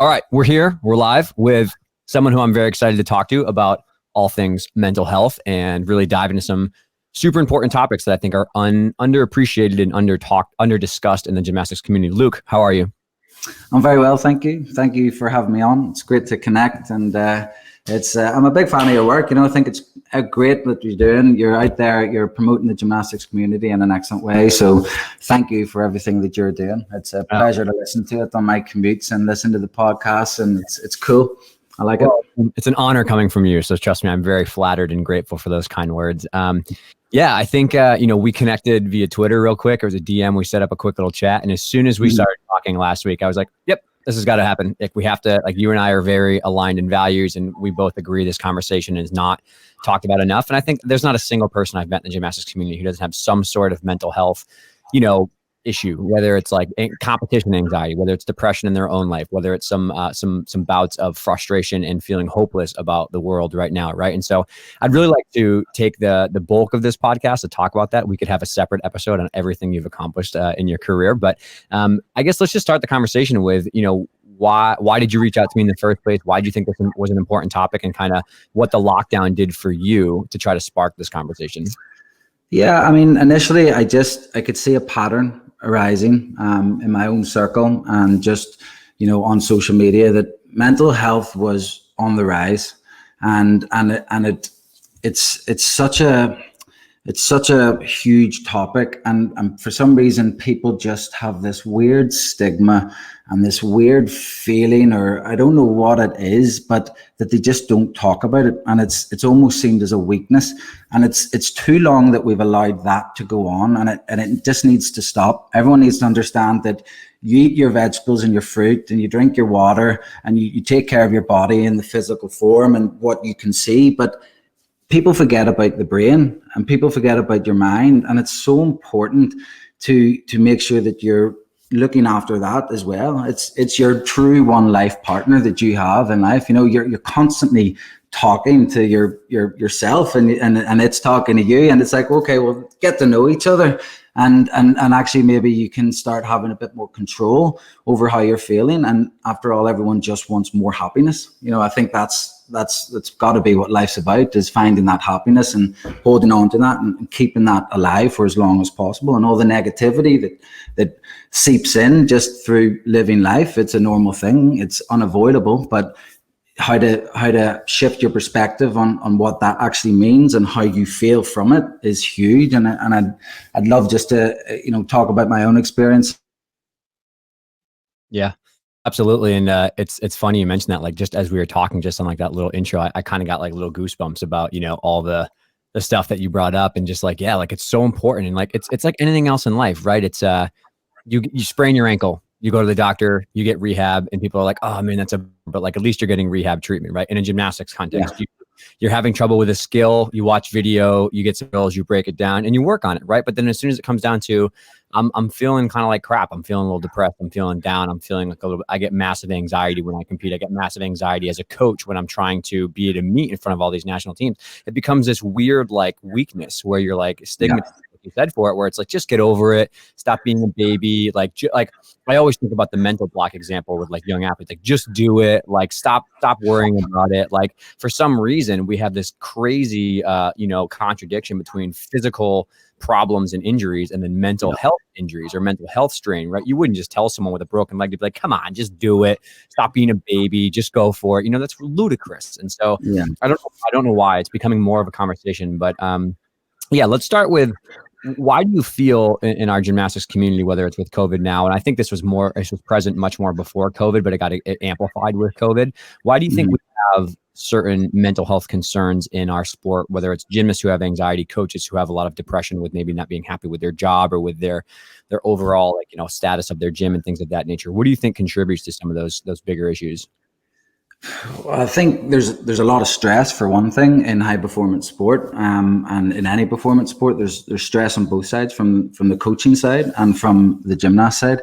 All right, we're here. We're live with someone who I'm very excited to talk to about all things mental health and really dive into some super important topics that I think are underappreciated and under-discussed in the gymnastics community. Luke, how are you? I'm very well, thank you. Thank you for having me on. It's great to connect, and I'm a big fan of your work. I think it's great that you're doing. You're out there, you're promoting the gymnastics community in an excellent way. So thank you for everything that you're doing. It's a pleasure to listen to it on my commutes and listen to the podcast, and it's cool. I like it. It's an honor coming from you. So trust me, I'm very flattered and grateful for those kind words. Yeah, I think, we connected via Twitter real quick. It was a DM. We set up a quick little chat. And as soon as we started talking last week, I was like, yep, this has got to happen. Like, we have to, you and I are very aligned in values, and we both agree this conversation is not talked about enough. And I think there's not a single person I've met in the gymnastics community who doesn't have some sort of mental health, issue, whether it's like competition anxiety, whether it's depression in their own life, whether it's some bouts of frustration and feeling hopeless about the world right now, right? And so I'd really like to take the bulk of this podcast to talk about that. We could have a separate episode on everything you've accomplished in your career, but I guess let's just start the conversation with, why did you reach out to me in the first place? Why do you think this was an important topic, and kind of what the lockdown did for you to try to spark this conversation? Yeah, I mean, initially I could see a pattern arising in my own circle and just, on social media, that mental health was on the rise, and it's such a huge topic, and for some reason people just have this weird stigma and this weird feeling, or I don't know what it is, but that they just don't talk about it, and it's almost seemed as a weakness, and it's too long that we've allowed that to go on, and it just needs to stop. Everyone needs to understand that you eat your vegetables and your fruit, and you drink your water, and you take care of your body in the physical form and what you can see, but people forget about the brain, and people forget about your mind, and it's so important to make sure that you're looking after that as well. It's your true one life partner that you have in life. You're constantly talking to yourself, and it's talking to you, and it's like, okay, well, get to know each other, and actually maybe you can start having a bit more control over how you're feeling. And after all, everyone just wants more happiness. I think that's got to be what life's about, is finding that happiness and holding on to that and keeping that alive for as long as possible. And all the negativity that seeps in just through living life, it's a normal thing, it's unavoidable, but how to shift your perspective on what that actually means and how you feel from it is huge. And I'd love just to talk about my own experience. Yeah, absolutely. And it's funny you mentioned that, just as we were talking, just on that little intro, I kind of got little goosebumps about all the stuff that you brought up, and just it's so important. And it's like anything else in life, right? It's you sprain your ankle, you go to the doctor, you get rehab, and people are like, oh man, but at least you're getting rehab treatment, right? In a gymnastics context, you're having trouble with a skill, you watch video, you get some skills, you break it down, and you work on it, right? But then as soon as it comes down to, I'm feeling kind of like crap, I'm feeling a little depressed, I'm feeling down, I'm feeling I get massive anxiety when I compete, I get massive anxiety as a coach when I'm trying to be at a meet in front of all these national teams. It becomes this weird weakness where you're stigmatized. You said for it, where it's just get over it, stop being a baby. I always think about the mental block example with young athletes, just do it, stop worrying about it. For some reason we have this crazy contradiction between physical problems and injuries and then mental health injuries or mental health strain, right? You wouldn't just tell someone with a broken leg to be like, come on, just do it, stop being a baby, just go for it. That's ludicrous. And so I don't know why it's becoming more of a conversation, but let's start with, why do you feel in our gymnastics community, whether it's with COVID now, and I think this was present much more before COVID, but it amplified with COVID. Why do you think we have certain mental health concerns in our sport, whether it's gymnasts who have anxiety, coaches who have a lot of depression with maybe not being happy with their job or with their overall status of their gym and things of that nature? What do you think contributes to some of those bigger issues? Well, I think there's a lot of stress, for one thing, in high performance sport, and in any performance sport, there's stress on both sides, from the coaching side and from the gymnast side.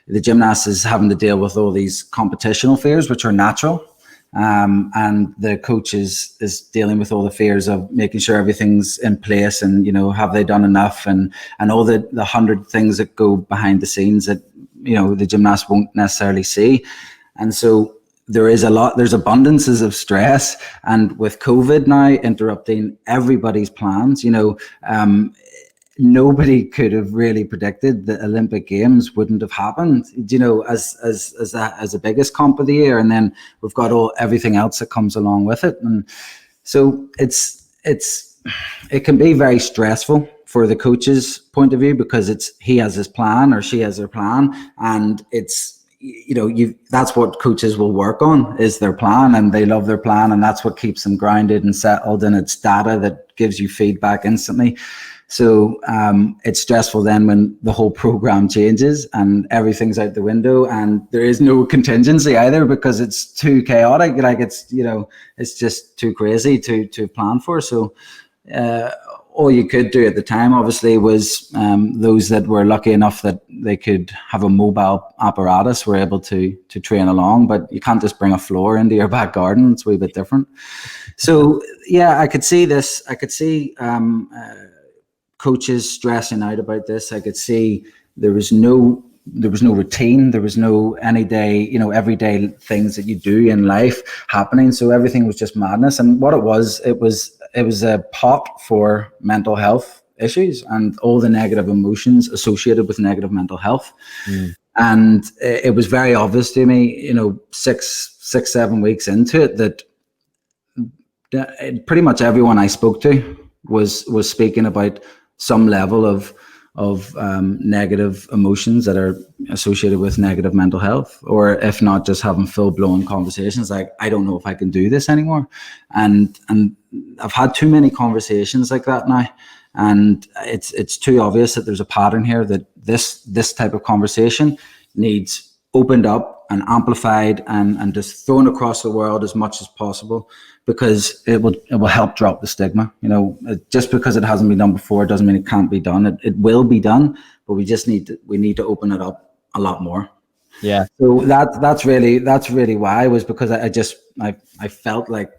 The gymnast is having to deal with all these competitional fears, which are natural, and the coach is dealing with all the fears of making sure everything's in place, and have they done enough, and all the 100 things that go behind the scenes that the gymnast won't necessarily see. And so there's abundances of stress, and with COVID now interrupting everybody's plans, nobody could have really predicted the Olympic Games wouldn't have happened, as the biggest comp of the year. And then we've got everything else that comes along with it. And so it can be very stressful for the coach's point of view, because he has his plan or she has their plan, and that's what coaches will work on, is their plan, and they love their plan, and that's what keeps them grounded and settled, and it's data that gives you feedback instantly. So it's stressful then when the whole program changes and everything's out the window, and there is no contingency either, because it's too chaotic. Like it's just too crazy to plan for. So all you could do at the time, obviously, was those that were lucky enough that they could have a mobile apparatus were able to train along. But you can't just bring a floor into your back garden. It's a wee bit different. So yeah, I could see this. I could see coaches stressing out about this. I could see there was no routine. There was no everyday things that you do in life happening. So everything was just madness. And what it was a pot for mental health issues and all the negative emotions associated with negative mental health. And it was very obvious to me, 6-7 weeks into it, that pretty much everyone I spoke to was speaking about some level of negative emotions that are associated with negative mental health, or if not, just having full-blown conversations like, I don't know if I can do this anymore. And I've had too many conversations like that now, and it's too obvious that there's a pattern here, that this type of conversation needs opened up and amplified and just thrown across the world as much as possible, because it will help drop the stigma. Just because it hasn't been done before doesn't mean it can't be done. It will be done, but we need to open it up a lot more. Yeah. So that's really why, was because I felt like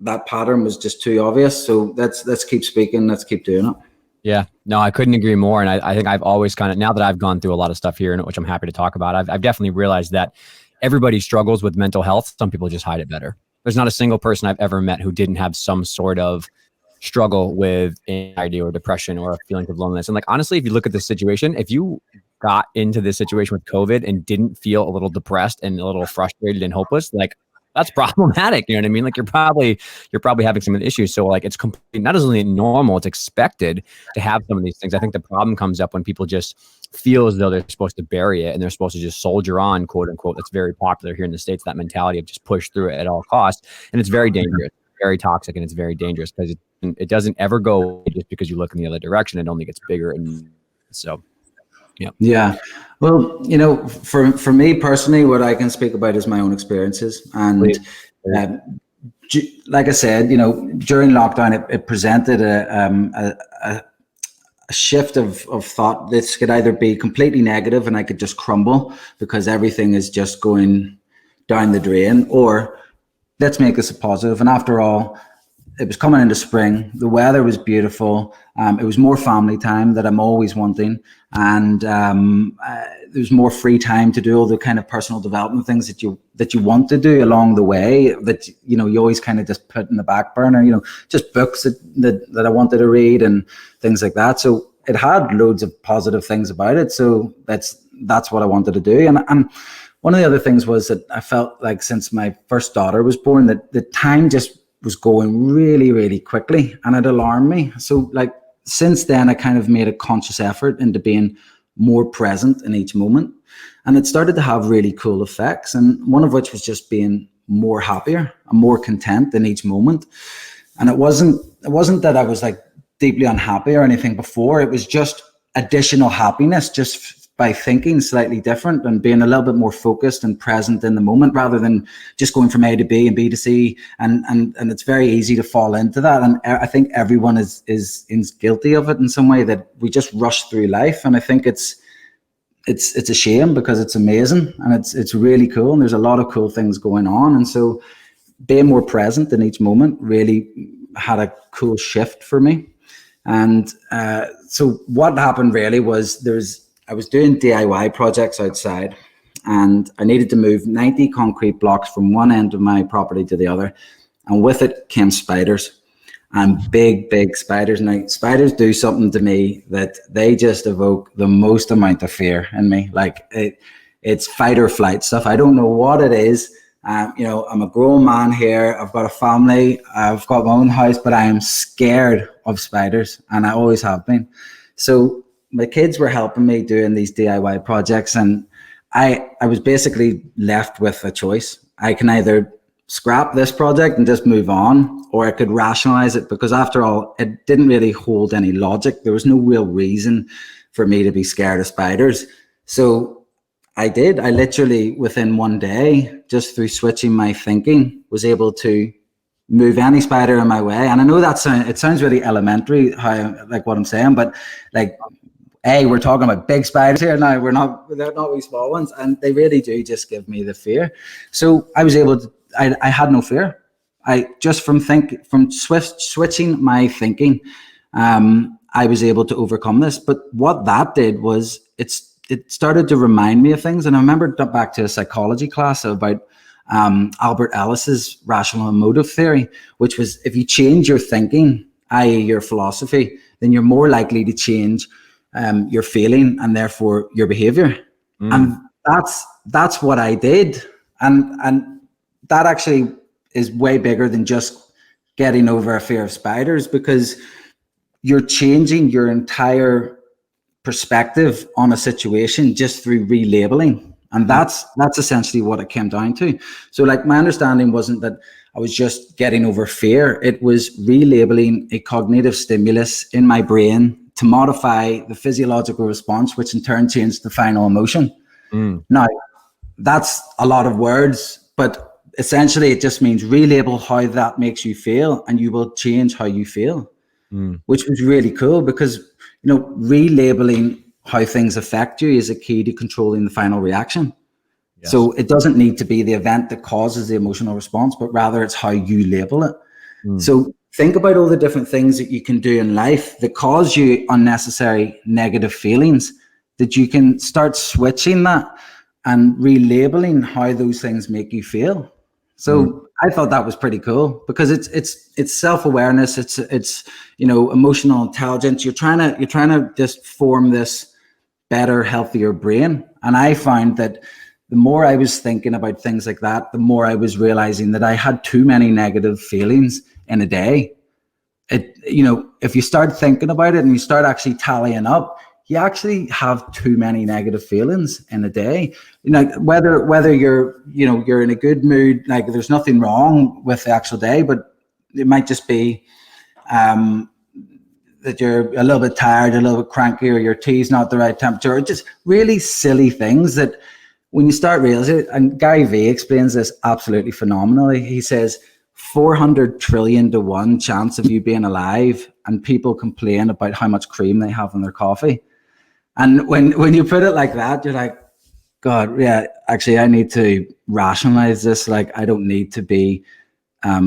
that pattern was just too obvious. So let's keep speaking. Let's keep doing it. Yeah, no, I couldn't agree more. And I think I've always now that I've gone through a lot of stuff here, which I'm happy to talk about, I've definitely realized that everybody struggles with mental health. Some people just hide it better. There's not a single person I've ever met who didn't have some sort of struggle with anxiety or depression or a feeling of loneliness. And honestly, if you look at this situation, if you got into this situation with COVID and didn't feel a little depressed and a little frustrated and hopeless, that's problematic. You know what I mean? You're probably having some issues. So it's completely, not only normal, it's expected to have some of these things. I think the problem comes up when people just feel as though they're supposed to bury it and they're supposed to just soldier on, quote unquote. That's very popular here in the States, that mentality of just push through it at all costs. And it's very dangerous, very toxic, and it's very dangerous because it doesn't ever go away just because you look in the other direction. It only gets bigger. And so, yeah. Yeah. Well, for me personally, what I can speak about is my own experiences. And like I said, during lockdown, it presented a shift of thought. This could either be completely negative and I could just crumble because everything is just going down the drain, or let's make this a positive. And after all, it was coming into spring. The weather was beautiful. It was more family time that I'm always wanting. And there's more free time to do all the kind of personal development things that you want to do along the way, that, you always kind of just put in the back burner, just books that I wanted to read and things like that. So it had loads of positive things about it. So that's what I wanted to do. And one of the other things was that I felt like since my first daughter was born, that the time just was going really, really quickly, and it alarmed me. So since then, I kind of made a conscious effort into being more present in each moment. And it started to have really cool effects. And one of which was just being more happier and more content in each moment. And it wasn't that I was deeply unhappy or anything before. It was just additional happiness, just by thinking slightly different and being a little bit more focused and present in the moment, rather than just going from A to B and B to C. And it's very easy to fall into that. And I think everyone is guilty of it in some way, that we just rush through life. And I think it's a shame, because it's amazing and it's really cool. And there's a lot of cool things going on. And so being more present in each moment really had a cool shift for me. And so what happened really was I was doing DIY projects outside, and I needed to move 90 concrete blocks from one end of my property to the other. And with it came spiders, and big spiders. Now, spiders do something to me that they just evoke the most amount of fear in me. Like it's fight or flight stuff. I don't know what it is. I'm a grown man here. I've got a family. I've got my own house, but I am scared of spiders, and I always have been. So my kids were helping me doing these DIY projects, and I was basically left with a choice. I can either scrap this project and just move on, or I could rationalize it, because after all, it didn't really hold any logic. There was no real reason for me to be scared of spiders. So I did. I literally, within one day, just through switching my thinking, was able to move any spider in my way. And I know it sounds really elementary, like what I'm saying, but like, we're talking about big spiders here now. They're not wee small ones, and they really do just give me the fear. So I was able to. I had no fear. I just from switching my thinking, I was able to overcome this. But what that did was it started to remind me of things. And I remember back to a psychology class about Albert Ellis's rational emotive theory, which was if you change your thinking, i.e. your philosophy, then you're more likely to change your feeling and therefore your behavior. And that's what I did. And that actually is way bigger than just getting over a fear of spiders, because you're changing your entire perspective on a situation just through relabeling. And that's essentially what it came down to. So like my understanding wasn't that I was just getting over fear. It was relabeling a cognitive stimulus in my brain to modify the physiological response, which in turn changed the final emotion. Now, that's a lot of words, but essentially it just means relabel how that makes you feel, and you will change how you feel, which was really cool, because relabeling how things affect you is a key to controlling the final reaction. Yes. So it doesn't need to be the event that causes the emotional response, but rather it's how you label it. So think about all the different things that you can do in life that cause you unnecessary negative feelings, that you can start switching that and relabeling how those things make you feel. So I thought that was pretty cool, because it's self-awareness, it's emotional intelligence. You're trying to just form this better, healthier brain. And I found that the more I was thinking about things like that, the more I was realizing that I had too many negative feelings in a day. If you start thinking about it and you start actually tallying up, you actually have too many negative feelings in a day. Whether you're in a good mood, like there's nothing wrong with the actual day, but it might just be that you're a little bit tired, a little bit cranky, or your tea's not the right temperature, or just really silly things that when you start realizing it, and Gary Vee explains this absolutely phenomenally. He says 400 trillion to 1 chance of you being alive, and people complain about how much cream they have in their coffee. And when you put it like that, you're like, God, yeah, actually, I need to rationalize this. Like, I don't need to be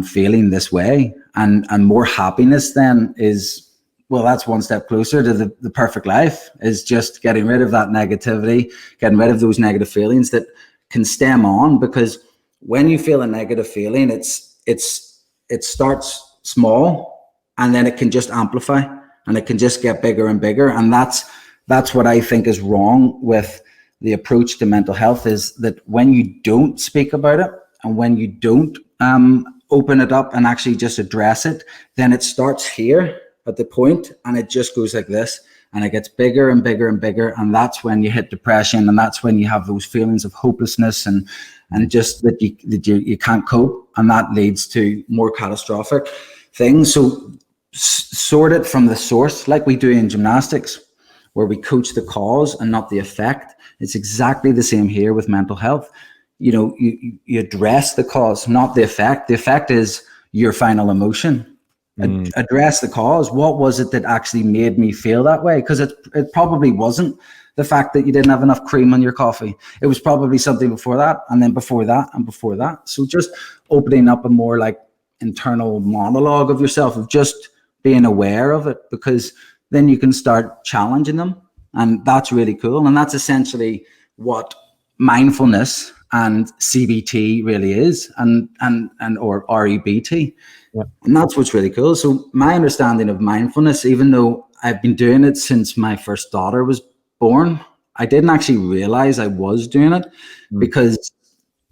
feeling this way. And more happiness then is, well, that's one step closer to the perfect life, is just getting rid of that negativity, getting rid of those negative feelings that can stem on. Because when you feel a negative feeling, it starts small, and then it can just amplify, and it can just get bigger and bigger. And that's what I think is wrong with the approach to mental health, is that when you don't speak about it, and when you don't open it up and actually just address it, then it starts here at the point, and it just goes like this, and it gets bigger and bigger and bigger. And that's when you hit depression, and that's when you have those feelings of hopelessness and just that you can't cope, and that leads to more catastrophic things. So sort it from the source, like we do in gymnastics, where we coach the cause and not the effect. It's exactly the same here with mental health. You address the cause, not the effect. The effect is your final emotion. Address the cause. What was it that actually made me feel that way? Because it probably wasn't the fact that you didn't have enough cream on your coffee. It was probably something before that, and then before that, and before that. So just opening up a more like internal monologue of yourself, of just being aware of it, because then you can start challenging them. And that's really cool. And that's essentially what mindfulness and CBT really is, and or REBT. Yep. And that's what's really cool. So my understanding of mindfulness, even though I've been doing it since my first daughter was born, I didn't actually realize I was doing it, because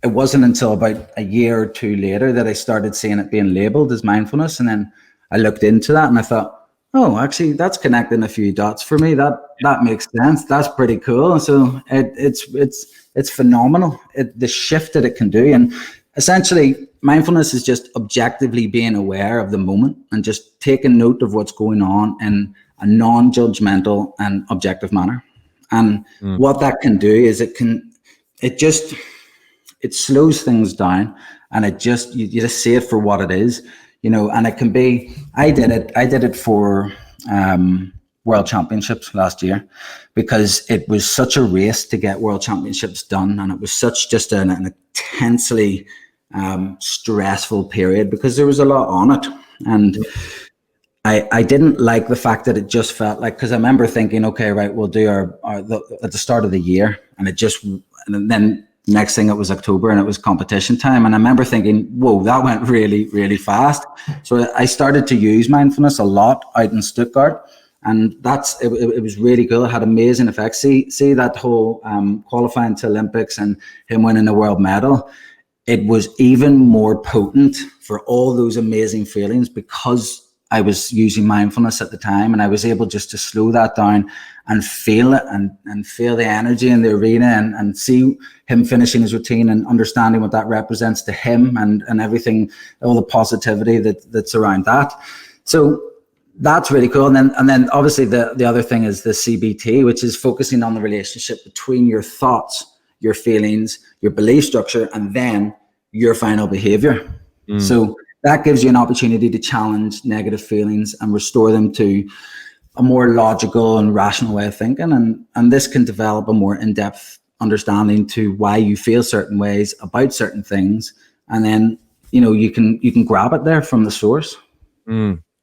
it wasn't until about a year or two later that I started seeing it being labeled as mindfulness. And then I looked into that and I thought, oh, actually that's connecting a few dots for me. That makes sense. That's pretty cool. So it's phenomenal, the shift that it can do. And essentially mindfulness is just objectively being aware of the moment and just taking note of what's going on in a non-judgmental and objective manner. And what that can do is it slows things down, and you just see it for what it is, and it can be, I did it for World Championships last year, because it was such a race to get World Championships done. And it was such just an intensely stressful period, because there was a lot on it. And I didn't like the fact that it just felt like, because I remember thinking, okay, right, we'll do our at the start of the year, and then next thing it was October and it was competition time. And I remember thinking, whoa, that went really, really fast. So I started to use mindfulness a lot out in Stuttgart, and it was really cool. It had amazing effects. See that whole qualifying to Olympics and him winning a world medal. It was even more potent for all those amazing feelings, because I was using mindfulness at the time, and I was able just to slow that down and feel it, and feel the energy in the arena, and see him finishing his routine and understanding what that represents to him, and everything, all the positivity that's around that. So that's really cool. And then obviously the other thing is the CBT, which is focusing on the relationship between your thoughts, your feelings, your belief structure, and then your final behavior. So that gives you an opportunity to challenge negative feelings and restore them to a more logical and rational way of thinking. And this can develop a more in-depth understanding to why you feel certain ways about certain things. And then, you can grab it there from the source.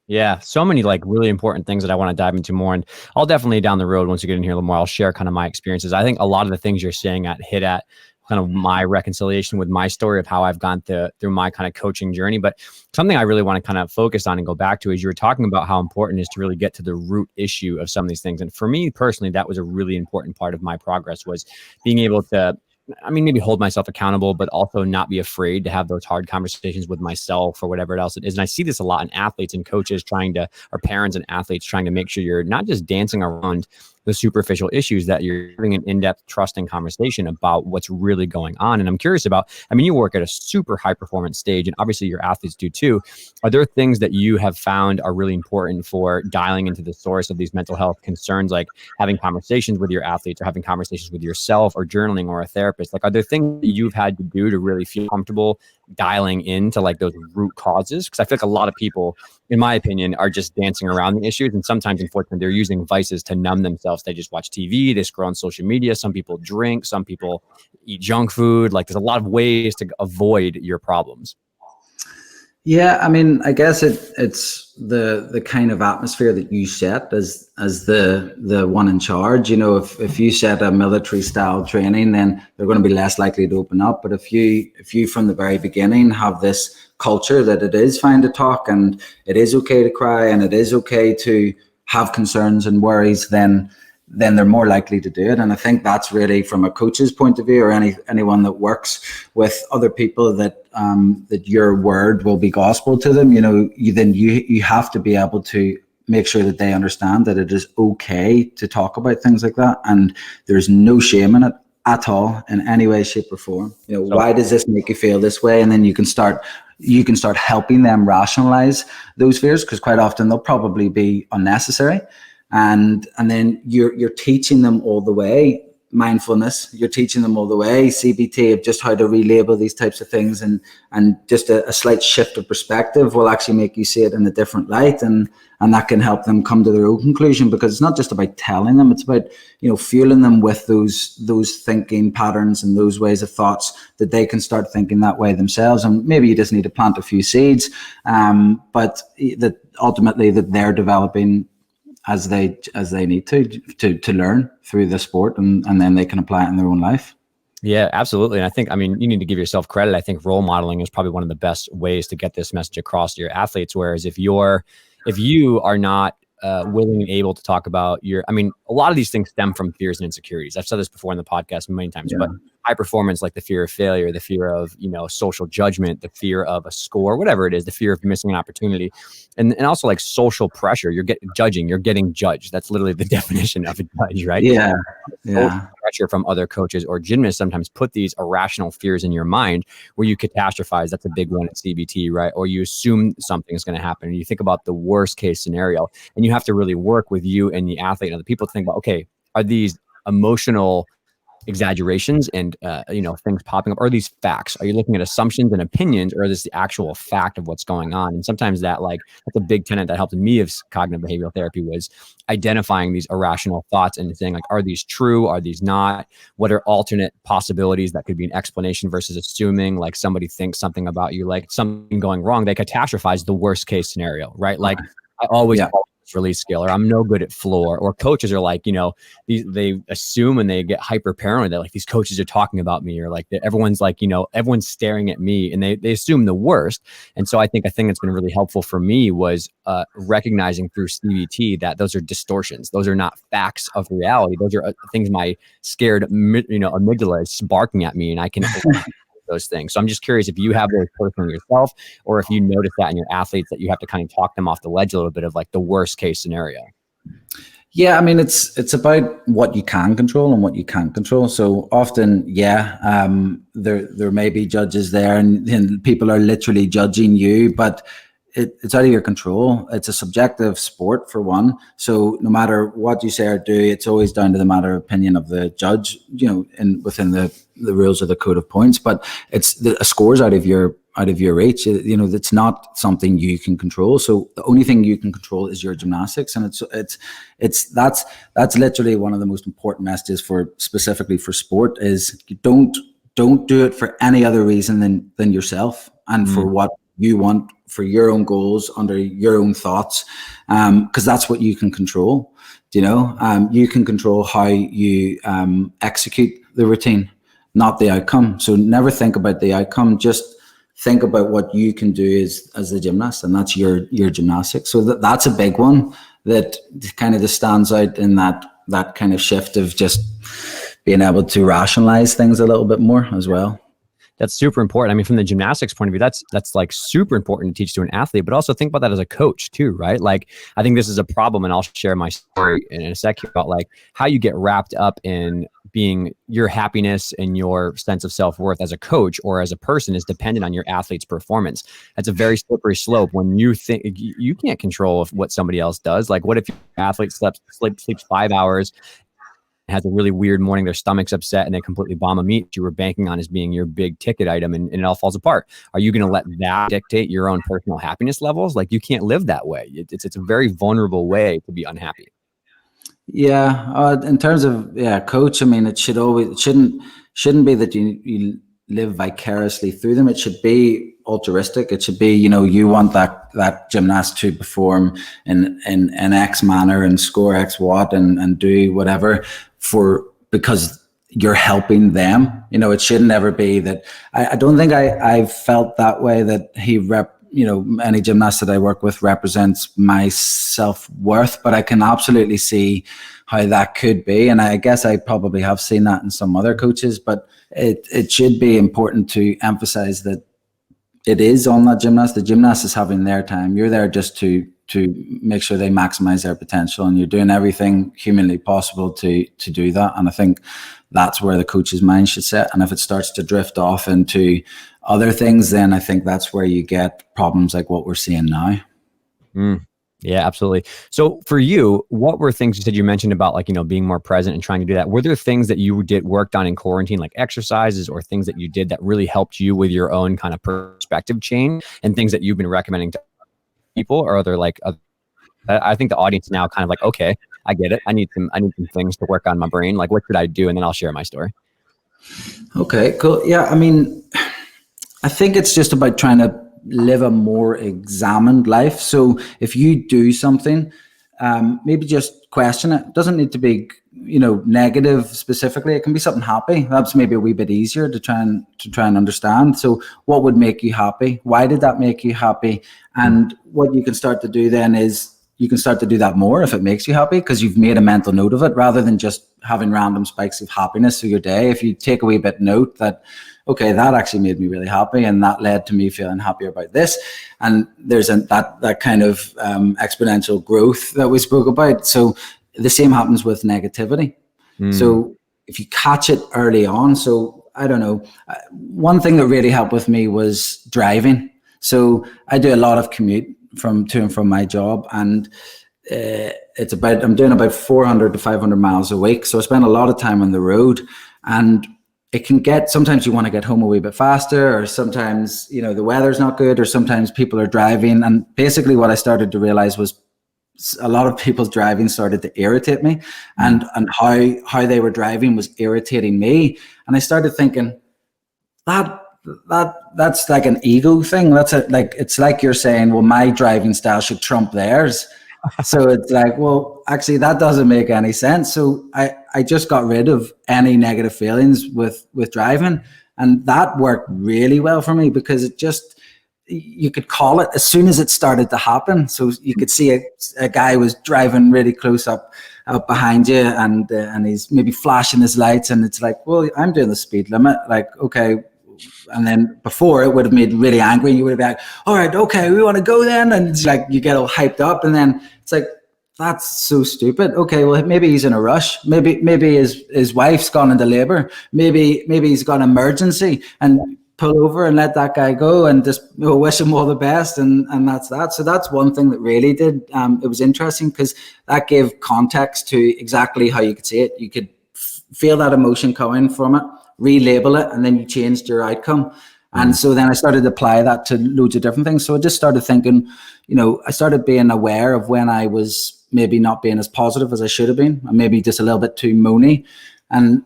Yeah, so many like really important things that I want to dive into more. And I'll definitely down the road, once you get in here a little more, I'll share kind of my experiences. I think a lot of the things you're saying hit at kind of my reconciliation with my story of how I've gone through my kind of coaching journey. But something I really want to kind of focus on and go back to is you were talking about how important it is to really get to the root issue of some of these things. And for me personally, that was a really important part of my progress, was being able to, maybe hold myself accountable, but also not be afraid to have those hard conversations with myself or whatever else it is. And I see this a lot in athletes and coaches or parents and athletes trying to make sure you're not just dancing around the superficial issues, that you're having an in-depth, trusting conversation about what's really going on. And I'm curious about, you work at a super high performance stage, and obviously your athletes do too. Are there things that you have found are really important for dialing into the source of these mental health concerns, like having conversations with your athletes or having conversations with yourself or journaling or a therapist? Like, are there things that you've had to do to really feel comfortable dialing into like those root causes? Because I feel like a lot of people, in my opinion, are just dancing around the issues. And sometimes, unfortunately, they're using vices to numb themselves. They just watch TV, they scroll on social media. Some people drink, some people eat junk food. Like, there's a lot of ways to avoid your problems. Yeah, I guess it's the kind of atmosphere that you set as the one in charge. If you set a military style training, then they're going to be less likely to open up. But if you from the very beginning have this culture that it is fine to talk, and it is okay to cry, and it is okay to have concerns and worries, then they're more likely to do it. And I think that's really, from a coach's point of view, or anyone that works with other people, that your word will be gospel to them. You have to be able to make sure that they understand that it is okay to talk about things like that, and there's no shame in it at all, in any way, shape, or form. Why does this make you feel this way? And then you can start helping them rationalize those fears, because quite often they'll probably be unnecessary. And then you're teaching them all the way mindfulness, you're teaching them all the way CBT, of just how to relabel these types of things, and just a slight shift of perspective will actually make you see it in a different light, and that can help them come to their own conclusion, because it's not just about telling them, it's about fueling them with those thinking patterns and those ways of thoughts, that they can start thinking that way themselves. And maybe you just need to plant a few seeds, but that ultimately that they're developing as they need to learn through the sport, and then they can apply it in their own life. Yeah, absolutely. And I think, I mean, you need to give yourself credit. I think role modeling is probably one of the best ways to get this message across to your athletes. Whereas if you are not willing and able to talk about I mean, a lot of these things stem from fears and insecurities. I've said this before in the podcast many times, Yeah. but high performance, like the fear of failure, the fear of, social judgment, the fear of a score, whatever it is, the fear of missing an opportunity. And also like social pressure, you're getting judged. That's literally the definition of a judge, right? Yeah. Social Yeah. pressure from other coaches or gymnasts sometimes put these irrational fears in your mind where you catastrophize. That's a big one at CBT, right? Or you assume something is going to happen and you think about the worst case scenario, and you have to really work with you and the athlete and other people to think about, okay, are these emotional exaggerations and things popping up? Are these facts? Are you looking at assumptions and opinions, or is this the actual fact of what's going on? And sometimes that's a big tenet that helped me of cognitive behavioral therapy, was identifying these irrational thoughts and saying, like, are these true? Are these not? What are alternate possibilities that could be an explanation, versus assuming like somebody thinks something about you, like something going wrong, they catastrophize the worst case scenario, right? Like I always release scale, or I'm no good at floor, or coaches are like, they assume and they get hyper paranoid that like these coaches are talking about me, or like everyone's like, everyone's staring at me, and they assume the worst. And so I think a thing that's been really helpful for me was recognizing through CBT that those are distortions. Those are not facts of reality. Those are things my scared, amygdala is barking at me, and I can those things. So I'm just curious if you have those personally yourself, or if you notice that in your athletes, that you have to kind of talk them off the ledge a little bit of like the worst case scenario. Yeah, I mean, it's about what you can control and what you can't control. So often, there may be judges there, and people are literally judging you, but it's out of your control. It's a subjective sport, for one. So no matter what you say or do, it's always down to the matter of opinion of the judge, within the rules of the code of points. But it's a score's out of your reach. It's not something you can control. So the only thing you can control is your gymnastics, and that's literally one of the most important messages specifically for sport, is you don't do it for any other reason than yourself, and for what you want, for your own goals, under your own thoughts, because that's what you can control. You can control how you execute the routine, not the outcome. So never think about the outcome, just think about what you can do as the gymnast, and that's your gymnastics. So that's a big one that kind of just stands out in that kind of shift of just being able to rationalize things a little bit more as well. That's super important. I mean, from the gymnastics point of view, that's like super important to teach to an athlete, but also think about that as a coach too, right? Like, I think this is a problem, and I'll share my story in a sec about like how you get wrapped up in being your happiness and your sense of self-worth as a coach or as a person is dependent on your athlete's performance. That's a very slippery slope when you think you can't control what somebody else does. Like, what if your athlete sleeps 5 hours, has a really weird morning, their stomach's upset, and they completely bomb a meet you were banking on as being your big ticket item, and it all falls apart? Are you going to let that dictate your own personal happiness levels? Like, you can't live that way. It's a very vulnerable way to be unhappy. Yeah, in terms of coach, I mean, it shouldn't be that you live vicariously through them. It should be altruistic. It should be, you want that gymnast to perform in X manner and score X watt and do whatever because you're helping them. It shouldn't ever be that. I don't think I've felt that way, that any gymnast that I work with represents my self-worth, but I can absolutely see how that could be. And I guess I probably have seen that in some other coaches, but it should be important to emphasize that it is on that gymnast. The gymnast is having their time. You're there just to make sure they maximize their potential, and you're doing everything humanly possible to do that. And I think that's where the coach's mind should sit. And if it starts to drift off into other things, then I think that's where you get problems like what we're seeing now. Yeah, absolutely. So for you, what were things you mentioned about, like, being more present and trying to do that? Were there things that you worked on in quarantine, like exercises or things that you did that really helped you with your own kind of perspective change, and things that you've been recommending to people? Or are there I think the audience now kind of like, okay, I get it. I need some things to work on my brain. Like, what should I do? And then I'll share my story. Okay, cool. Yeah, I mean, I think it's just about trying to live a more examined life. So if you do something, maybe just question it. It doesn't need to be, negative specifically. It can be something happy. That's maybe a wee bit easier to try and understand. So what would make you happy? Why did that make you happy? And what you can start to do then is you can start to do that more if it makes you happy, because you've made a mental note of it, rather than just having random spikes of happiness through your day. If you take a wee bit note that, okay, that actually made me really happy, and that led to me feeling happier about this. And there's that kind of exponential growth that we spoke about. So the same happens with negativity. So if you catch it early on, so I don't know, one thing that really helped with me was driving. So I do a lot of commute to and from my job, and I'm doing about 400 to 500 miles a week. So I spend a lot of time on the road, and it can sometimes you want to get home a wee bit faster, or sometimes, the weather's not good, or sometimes people are driving. And basically what I started to realize was a lot of people's driving started to irritate me, and how they were driving was irritating me. And I started thinking that's like an ego thing. It's like you're saying, well, my driving style should trump theirs. So it's like, well, actually that doesn't make any sense. So I just got rid of any negative feelings with driving, and that worked really well for me, because you could call it as soon as it started to happen. So you could see a guy was driving really close up behind you, and he's maybe flashing his lights, and it's like, well, I'm doing the speed limit. Like, okay. And then before, it would have made really angry. You would have been like, all right, okay, we want to go then. And it's like, you get all hyped up, and then it's like, that's so stupid. Okay, well, maybe he's in a rush. Maybe his wife's gone into labor. Maybe he's got an emergency, and pull over and let that guy go, and just wish him all the best. And that's that. So that's one thing that really did. It was interesting, because that gave context to exactly how you could see it. You could feel that emotion coming from it, relabel it, and then you changed your outcome. And so then I started to apply that to loads of different things. So I just started thinking, I started being aware of when I was maybe not being as positive as I should have been, and maybe just a little bit too moany. And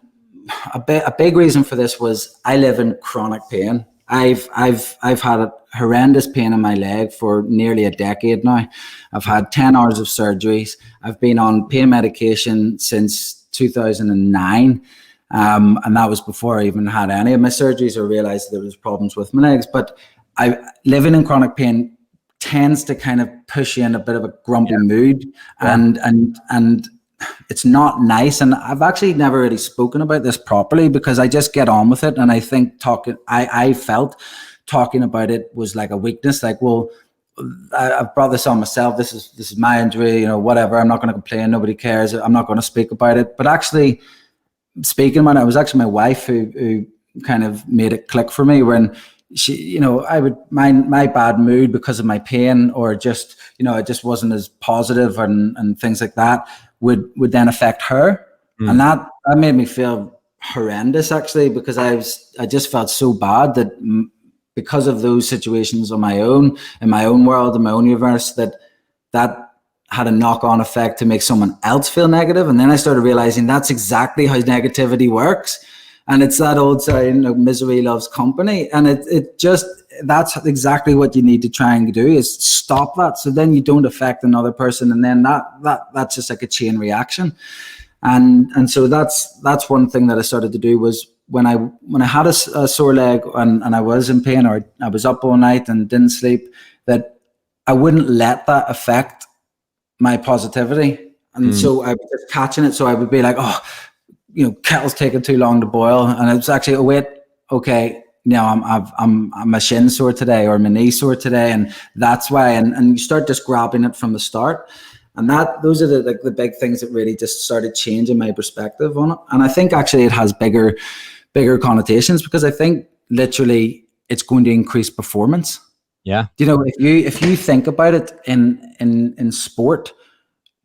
a big reason for this was I live in chronic pain. I've had a horrendous pain in my leg for nearly a decade now. I've had 10 hours of surgeries. I've been on pain medication since 2009. And that was before I even had any of my surgeries or realized there was problems with my legs. But living in chronic pain tends to kind of push you in a bit of a grumpy mood, and it's not nice. And I've actually never really spoken about this properly, because I just get on with it. And I think I felt talking about it was like a weakness. Like, well, I've brought this on myself. This is my injury, whatever. I'm not going to complain. Nobody cares. I'm not going to speak about it. But actually, speaking about it, it was actually my wife who kind of made it click for me, when she, I would my bad mood because of my pain, or just, I just wasn't as positive and things like that would then affect her. And that made me feel horrendous, actually, because I just felt so bad that because of those situations in my own world, in my own universe, that had a knock-on effect to make someone else feel negative. And then I started realizing that's exactly how negativity works. And it's that old saying, misery loves company. And that's exactly what you need to try and do, is stop that. So then you don't affect another person. And then that's just like a chain reaction. And so that's one thing that I started to do, was when I had a sore leg and I was in pain, or I was up all night and didn't sleep, that I wouldn't let that affect my positivity. And so I was just catching it. So I would be like, oh, kettle's taking too long to boil. And it was actually, oh, wait, okay, I'm my shin sore today, or my knee sore today. And that's why, and you start just grabbing it from the start. And those are the big things that really just started changing my perspective on it. And I think actually it has bigger connotations, because I think literally it's going to increase performance. Yeah. If you think about it in sport,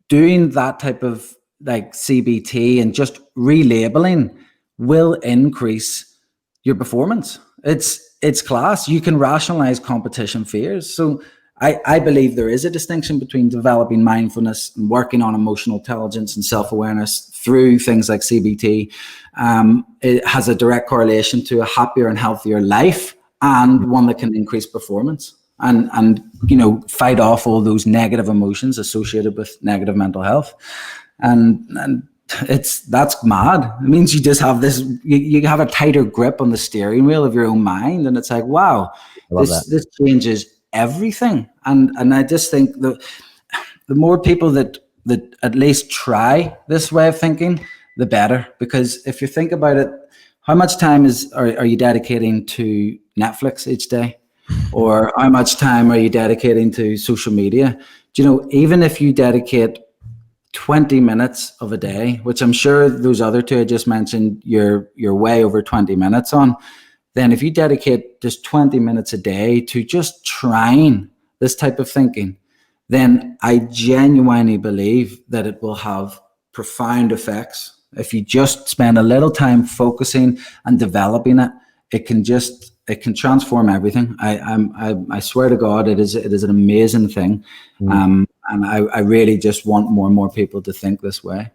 doing that type of like CBT and just relabeling will increase your performance. It's class. You can rationalize competition fears. So I believe there is a distinction between developing mindfulness and working on emotional intelligence and self-awareness through things like CBT. It has a direct correlation to a happier and healthier life, and one that can increase performance. and fight off all those negative emotions associated with negative mental health. And that's mad. It means you just have this, you have a tighter grip on the steering wheel of your own mind. And it's like, wow, this changes everything. And I just think the more people that at least try this way of thinking, the better. Because if you think about it, how much time are you dedicating to Netflix each day? Or how much time are you dedicating to social media? Even if you dedicate 20 minutes of a day, which I'm sure those other two I just mentioned, you're way over 20 minutes on, then if you dedicate just 20 minutes a day to just trying this type of thinking, then I genuinely believe that it will have profound effects. If you just spend a little time focusing and developing it, it can transform everything. I swear to God, it is an amazing thing. And I really just want more and more people to think this way.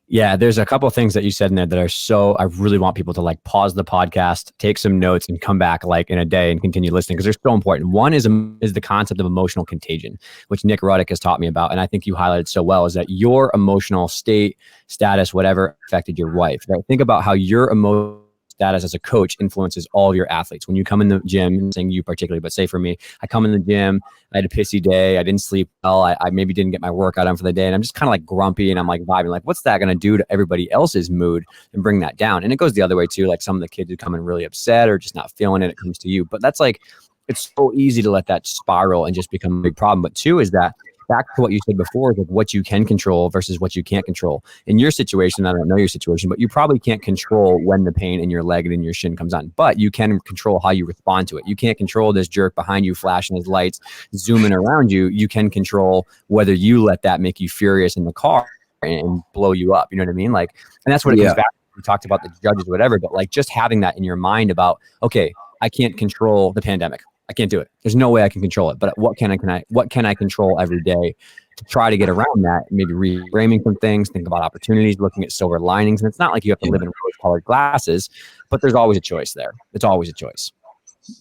Yeah, there's a couple of things that you said in there that I really want people to like pause the podcast, take some notes, and come back like in a day and continue listening because they're so important. One is the concept of emotional contagion, which Nick Ruddick has taught me about. And I think you highlighted so well, is that your emotional state, status, whatever affected your wife. Right? Think about how your emotional status as a coach influences all of your athletes. When you come in the gym, I'm saying you particularly, but say for me, I come in the gym, I had a pissy day, I didn't sleep well, I maybe didn't get my workout done for the day, and I'm just kind of like grumpy and I'm like vibing, like what's that going to do to everybody else's mood and bring that down? And it goes the other way too, like some of the kids who come in really upset or just not feeling it, it comes to you. But that's like, it's so easy to let that spiral and just become a big problem. But two is that, back to what you said before, like what you can control versus what you can't control. In your situation, I don't know your situation, but you probably can't control when the pain in your leg and in your shin comes on, but you can control how you respond to it. You can't control this jerk behind you flashing his lights, zooming around you. You can control whether you let that make you furious in the car and blow you up. You know what I mean? Like, and that's what it comes back to. We talked about the judges, whatever, but like just having that in your mind about, okay, I can't control the pandemic. I can't do it. There's no way I can control it. But what can I control every day to try to get around that? Maybe reframing some things, think about opportunities, looking at silver linings. And it's not like you have to live in rose-colored glasses, but there's always a choice there. It's always a choice.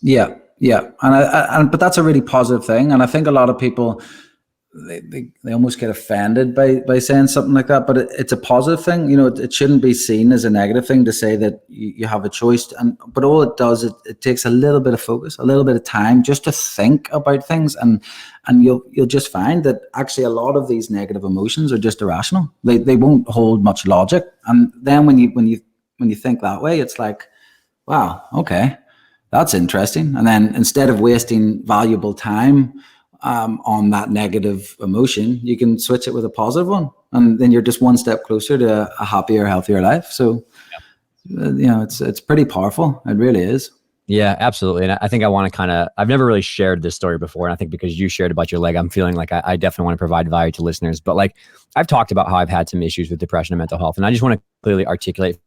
Yeah. But that's a really positive thing. And I think a lot of people, they almost get offended by saying something like that, but it's a positive thing. It shouldn't be seen as a negative thing to say that you have a choice. But all it does, it takes a little bit of focus, a little bit of time just to think about things, and you'll just find that actually a lot of these negative emotions are just irrational. They won't hold much logic. And then when you think that way, it's like, wow, okay, that's interesting. And then instead of wasting valuable time on that negative emotion, you can switch it with a positive one, and then you're just one step closer to a happier, healthier life. So, it's pretty powerful. It really is. Yeah, absolutely. And I think I want to I've never really shared this story before. And I think because you shared about your leg, I'm feeling like I definitely want to provide value to listeners. But like, I've talked about how I've had some issues with depression and mental health. And I just want to clearly articulate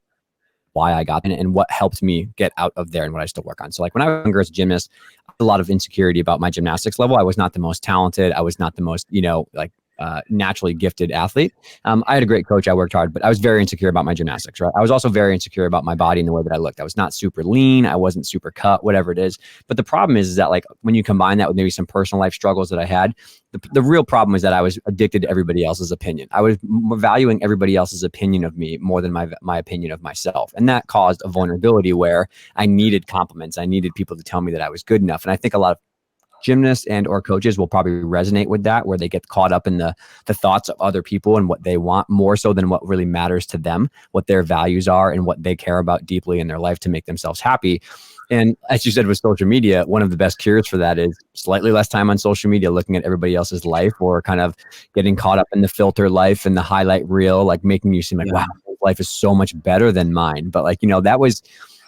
why I got in and what helped me get out of there and what I still work on. So like when I was younger as a gymnast, I had a lot of insecurity about my gymnastics level. I was not the most talented. I was not the most, naturally gifted athlete. I had a great coach. I worked hard, but I was very insecure about my gymnastics, right? I was also very insecure about my body and the way that I looked. I was not super lean. I wasn't super cut, whatever it is. But the problem is that like when you combine that with maybe some personal life struggles that I had, the real problem is that I was addicted to everybody else's opinion. I was valuing everybody else's opinion of me more than my opinion of myself. And that caused a vulnerability where I needed compliments. I needed people to tell me that I was good enough. And I think a lot of gymnasts and or coaches will probably resonate with that, where they get caught up in the thoughts of other people and what they want more so than what really matters to them, what their values are and what they care about deeply in their life to make themselves happy. And as you said with social media, one of the best cures for that is slightly less time on social media, looking at everybody else's life, or kind of getting caught up in the filter life and the highlight reel, like making you seem like, wow, life is so much better than mine. But like, that was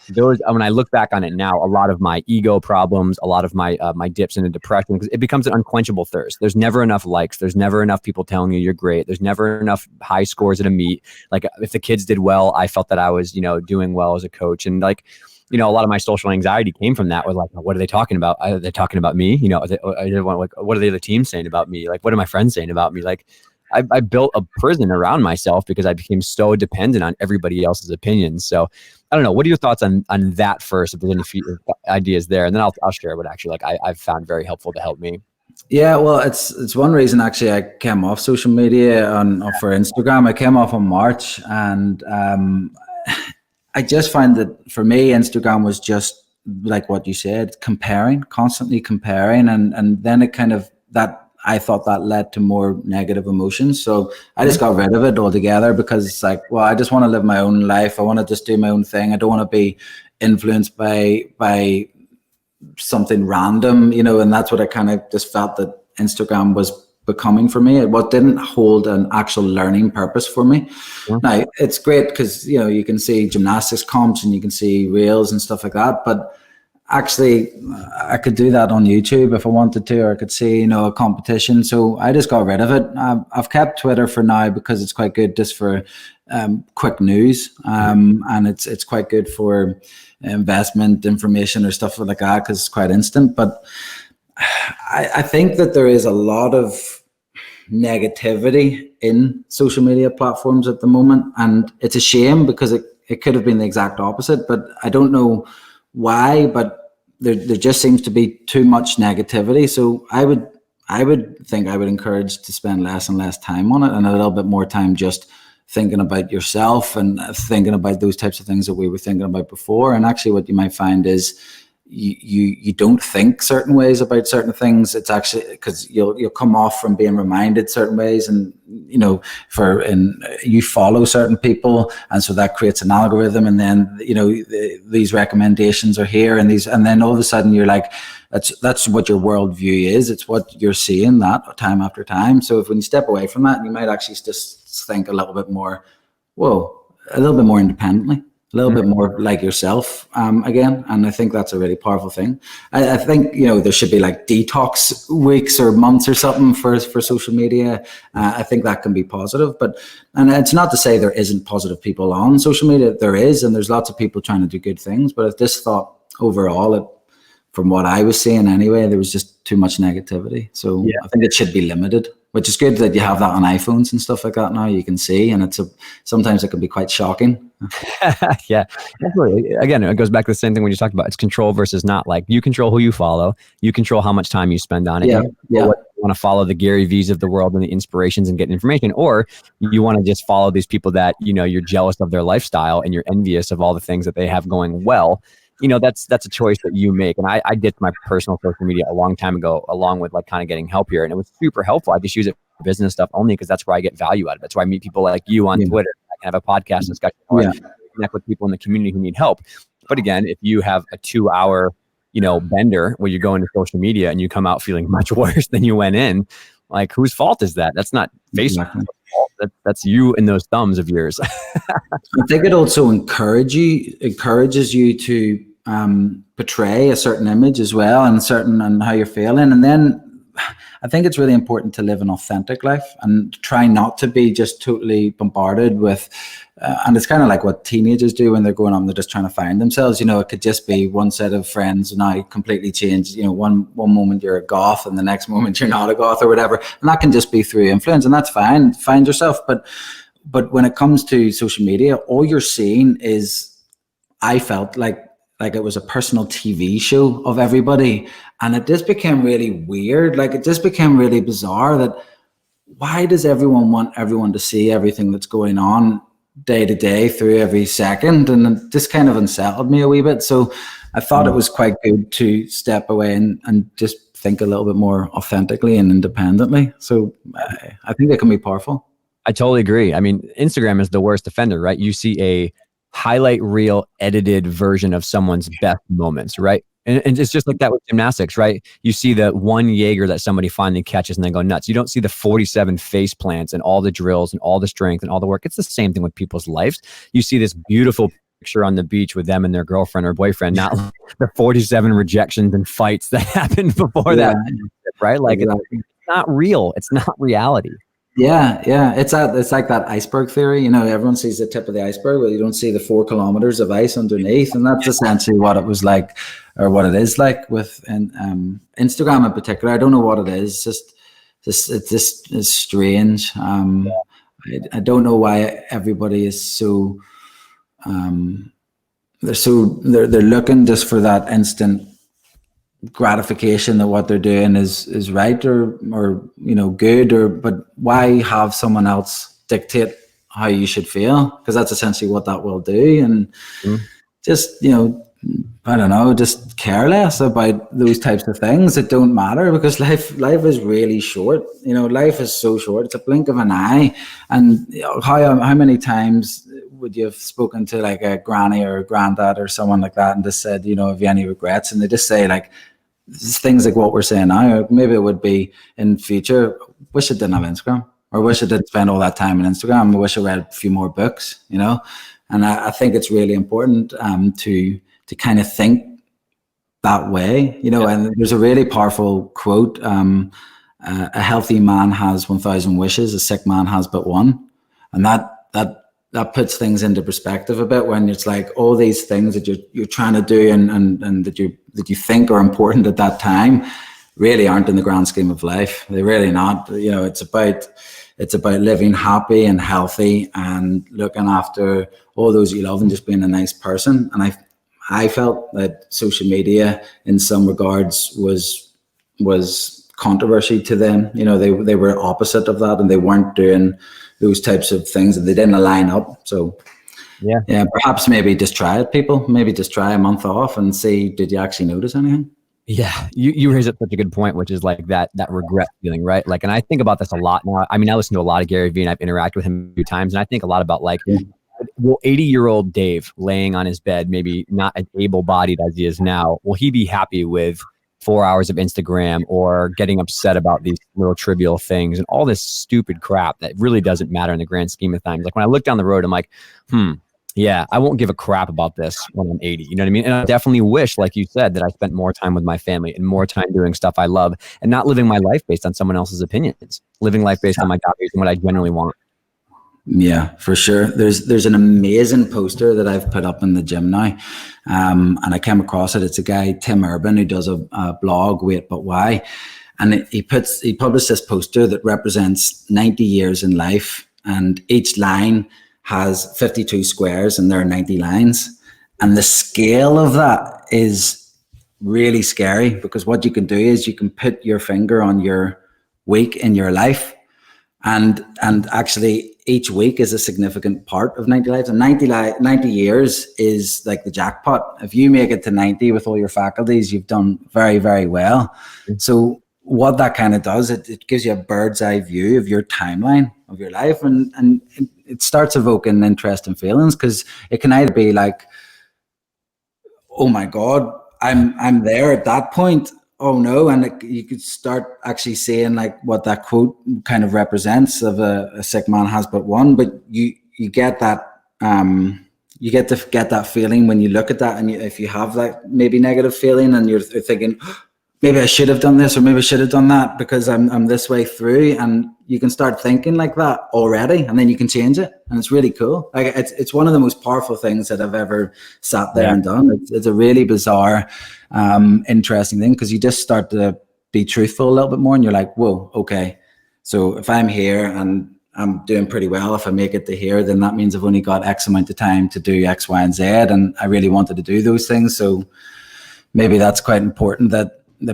those, when I look back on it now, a lot of my ego problems, a lot of my my dips into depression, because it becomes an unquenchable thirst. There's never enough likes. There's never enough people telling you you're great. There's never enough high scores at a meet. Like if the kids did well, I felt that I was, doing well as a coach. And like, a lot of my social anxiety came from that. With like, what are they talking about? Are they talking about me? What are the other teams saying about me? Like, what are my friends saying about me? Like, I built a prison around myself because I became so dependent on everybody else's opinions. So I don't know. What are your thoughts on that first? If there's any ideas there, and then I'll share what actually I've found very helpful to help me. Yeah, well, it's one reason actually I came off social media for Instagram. I came off on March, and I just find that for me, Instagram was just like what you said, constantly comparing, and then it kind of that. I thought that led to more negative emotions. So I just got rid of it altogether because it's like, well, I just want to live my own life. I want to just do my own thing. I don't want to be influenced by something random, and that's what I kind of just felt that Instagram was becoming for me. It didn't hold an actual learning purpose for me. Now, it's great because, you can see gymnastics comps and you can see reels and stuff like that, but actually, I could do that on YouTube if I wanted to, or I could see, a competition. So I just got rid of it. I've kept Twitter for now because it's quite good just for quick news, and it's quite good for investment information or stuff like that because it's quite instant. But I think that there is a lot of negativity in social media platforms at the moment, and it's a shame because it could have been the exact opposite. But I don't know why, but there just seems to be too much negativity. So I would encourage to spend less and less time on it and a little bit more time just thinking about yourself and thinking about those types of things that we were thinking about before. And actually what you might find is you don't think certain ways about certain things. It's actually because you'll come off from being reminded certain ways, and you follow certain people, and so that creates an algorithm, and then these recommendations are here, and then all of a sudden you're like, that's what your worldview is. It's what you're seeing that time after time. So when you step away from that, you might actually just think a little bit more, a little bit more independently, a little bit more like yourself again. And I think that's a really powerful thing. I think, there should be like detox weeks or months or something for social media. I think that can be positive, and it's not to say there isn't positive people on social media. There is, and there's lots of people trying to do good things. But I just thought overall, from what I was seeing anyway, there was just too much negativity. So I think it should be limited, which is good that you have that on iPhones and stuff like that now. You can see, and sometimes it can be quite shocking. Yeah, absolutely. Again, it goes back to the same thing when you talked about it's control versus not. Like, you control who you follow, you control how much time you spend on it. Yeah. You want to follow the Gary V's of the world and the inspirations and get information, or you want to just follow these people that you're jealous of their lifestyle and you're envious of all the things that they have going well. That's a choice that you make. And I did my personal social media a long time ago, along with kind of getting help here. And it was super helpful. I just use it for business stuff only because that's where I get value out of it. That's why I meet people like you on Twitter. I can have a podcast discussion or connect with people in the community who need help. But again, if you have a 2-hour, bender where you go into social media and you come out feeling much worse than you went in, like, whose fault is that? That's not Facebook's fault. That's you and those thumbs of yours. I think it also encourages you to portray a certain image as well, and how you're feeling. And then I think it's really important to live an authentic life and try not to be just totally bombarded with, and it's kind of like what teenagers do when they're growing up and they're just trying to find themselves. It could just be one set of friends now completely changed. One moment you're a goth and the next moment you're not a goth or whatever. And that can just be through influence, and that's fine. Find yourself. But when it comes to social media, all you're seeing is, I felt like it was a personal TV show of everybody. And it just became really weird. Like, it just became really bizarre that why does everyone want everyone to see everything that's going on day to day through every second? And it just kind of unsettled me a wee bit. So I thought it was quite good to step away and just think a little bit more authentically and independently. So I think it can be powerful. I totally agree. I mean, Instagram is the worst offender, right? You see a highlight reel edited version of someone's best moments, right? And it's just like that with gymnastics, right? You see the one Jaeger that somebody finally catches and then go nuts. You don't see the 47 face plants and all the drills and all the strength and all the work. It's the same thing with people's lives. You see this beautiful picture on the beach with them and their girlfriend or boyfriend, not the 47 rejections and fights that happened before that, right? Like, it's not real. It's not reality. Yeah. It's like that iceberg theory. Everyone sees the tip of the iceberg, but you don't see the 4 kilometers of ice underneath. And that's essentially what it was like, or what it is like with Instagram in particular. I don't know what it is. Just it's strange. I don't know why everybody is so they're looking just for that instant gratification that what they're doing is right or good, but why have someone else dictate how you should feel? Because that's essentially what that will do. And just I don't know, just care less about those types of things that don't matter, because life is really short. Life is so short. It's a blink of an eye. And how many times would you have spoken to like a granny or a granddad or someone like that and just said, have you any regrets? And they just say like things like what we're saying now. Maybe it would be in future, wish I didn't have Instagram, or wish I didn't spend all that time on Instagram. I wish I read a few more books, And I think it's really important to kind of think that way, And there's a really powerful quote: "A healthy man has 1,000 wishes; a sick man has but one." And that puts things into perspective a bit, when it's like all these things that you're trying to do and that you think are important at that time really aren't in the grand scheme of life. They're really not. It's about living happy and healthy and looking after all those you love and just being a nice person. And I felt that social media in some regards was controversy to them. They were opposite of that, and they weren't doing those types of things, and they didn't align up. So yeah, perhaps maybe just try it, people. Maybe just try a month off and see, did you actually notice anything? Yeah, you raise up such a good point, which is like that regret feeling, right? Like, and I think about this a lot now. I mean, I listen to a lot of Gary Vee, and I've interacted with him a few times, and I think a lot about like, will 80-year-old Dave laying on his bed, maybe not as able-bodied as he is now, will he be happy with 4 hours of Instagram or getting upset about these little trivial things and all this stupid crap that really doesn't matter in the grand scheme of things? Like when I look down the road, I'm like, yeah, I won't give a crap about this when I'm 80. You know what I mean? And I definitely wish, like you said, that I spent more time with my family and more time doing stuff I love and not living my life based on someone else's opinions, living life based on my values and what I genuinely want. Yeah, for sure. There's an amazing poster that I've put up in the gym now, and I came across it. It's a guy, Tim Urban, who does a blog, Wait But Why, and he published this poster that represents 90 years in life, and each line has 52 squares, and there are 90 lines, and the scale of that is really scary, because what you can do is you can put your finger on your week in your life, and actually each week is a significant part of 90 lives. And 90 years is like the jackpot. If you make it to 90 with all your faculties, you've done very, very well. So what that kind of does, it gives you a bird's eye view of your timeline of your life, and it starts evoking interesting feelings, because it can either be like, oh my God, I'm there at that point. Oh no. And you could start actually saying like what that quote kind of represents of a sick man has but one, but you get that, you get to get that feeling when you look at that. And if you have that maybe negative feeling and you're thinking, maybe I should have done this, or maybe I should have done that because I'm this way through, and you can start thinking like that already, and then you can change it, and it's really cool. Like it's one of the most powerful things that I've ever sat there and done. It's a really bizarre, interesting thing, because you just start to be truthful a little bit more, and you're like, whoa, okay. So if I'm here and I'm doing pretty well, if I make it to here, then that means I've only got X amount of time to do X, Y, and Z, and I really wanted to do those things. So maybe that's quite important that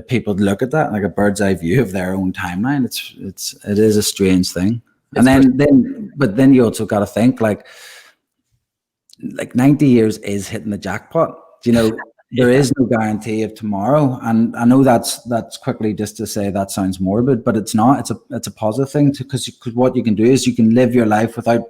people look at that like a bird's eye view of their own timeline. It is a strange thing. And then you also got to think like 90 years is hitting the jackpot. There is no guarantee of tomorrow. And I know that's quickly just to say that sounds morbid, but it's not. It's a positive thing, because what you can do is you can live your life without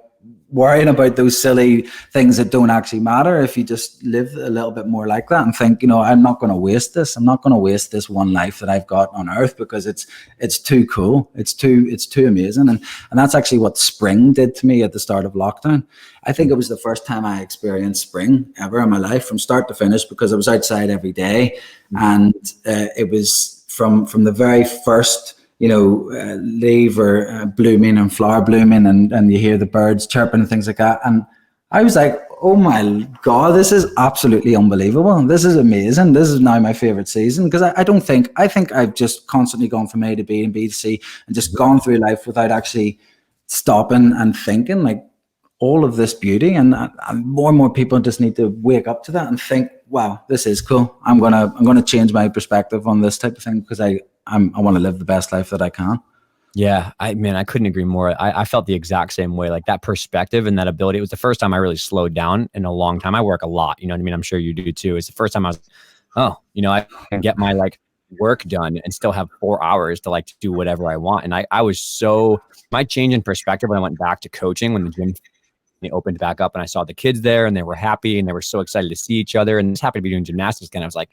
worrying about those silly things that don't actually matter. If you just live a little bit more like that and think, I'm not going to waste this. I'm not going to waste this one life that I've got on earth, because it's too cool. It's too amazing. And that's actually what spring did to me at the start of lockdown. I think it was the first time I experienced spring ever in my life from start to finish, because I was outside every day. And it was from the very first leaf or blooming and flower blooming, and you hear the birds chirping and things like that. And I was like, oh my God, this is absolutely unbelievable. This is amazing. This is now my favorite season, because I think I've just constantly gone from A to B and B to C and just gone through life without actually stopping and thinking like all of this beauty. And more and more people just need to wake up to that and think, wow, this is cool. I'm gonna change my perspective on this type of thing, because I want to live the best life that I can. Yeah, I couldn't agree more. I felt the exact same way, like that perspective and that ability. It was the first time I really slowed down in a long time. I work a lot, you know what I mean? I'm sure you do too. It's the first time I was, oh, you know, I can get my like work done and still have 4 hours to like do whatever I want. And I was so, my change in perspective when I went back to coaching, when the gym opened back up and I saw the kids there and they were happy and they were so excited to see each other, and just happened to be doing gymnastics again. I was like,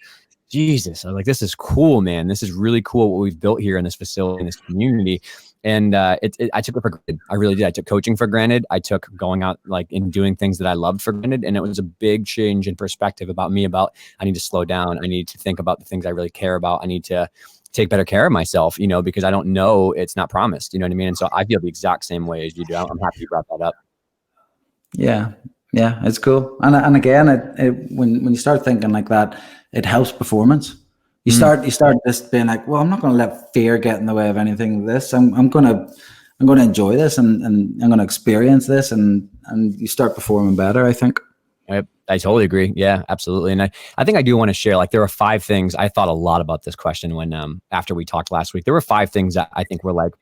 Jesus, I was like, this is cool, man. This is really cool what we've built here in this facility, in this community. And I took it for granted. I really did. I took coaching for granted. I took going out like and doing things that I loved for granted. And it was a big change in perspective about me, about I need to slow down. I need to think about the things I really care about. I need to take better care of myself, you know, because I don't know, it's not promised, you know what I mean? And so I feel the exact same way as you do. I'm happy you brought that up. Yeah, it's cool. And again, when you start thinking like that, it helps performance. You start just being like, well, I'm not going to let fear get in the way of anything. I'm going to enjoy this, and I'm going to experience this, and you start performing better, I think. I totally agree. Yeah, absolutely. And I think I do want to share, like, there were 5 things. I thought a lot about this question when, after we talked last week. There were 5 things that I think were like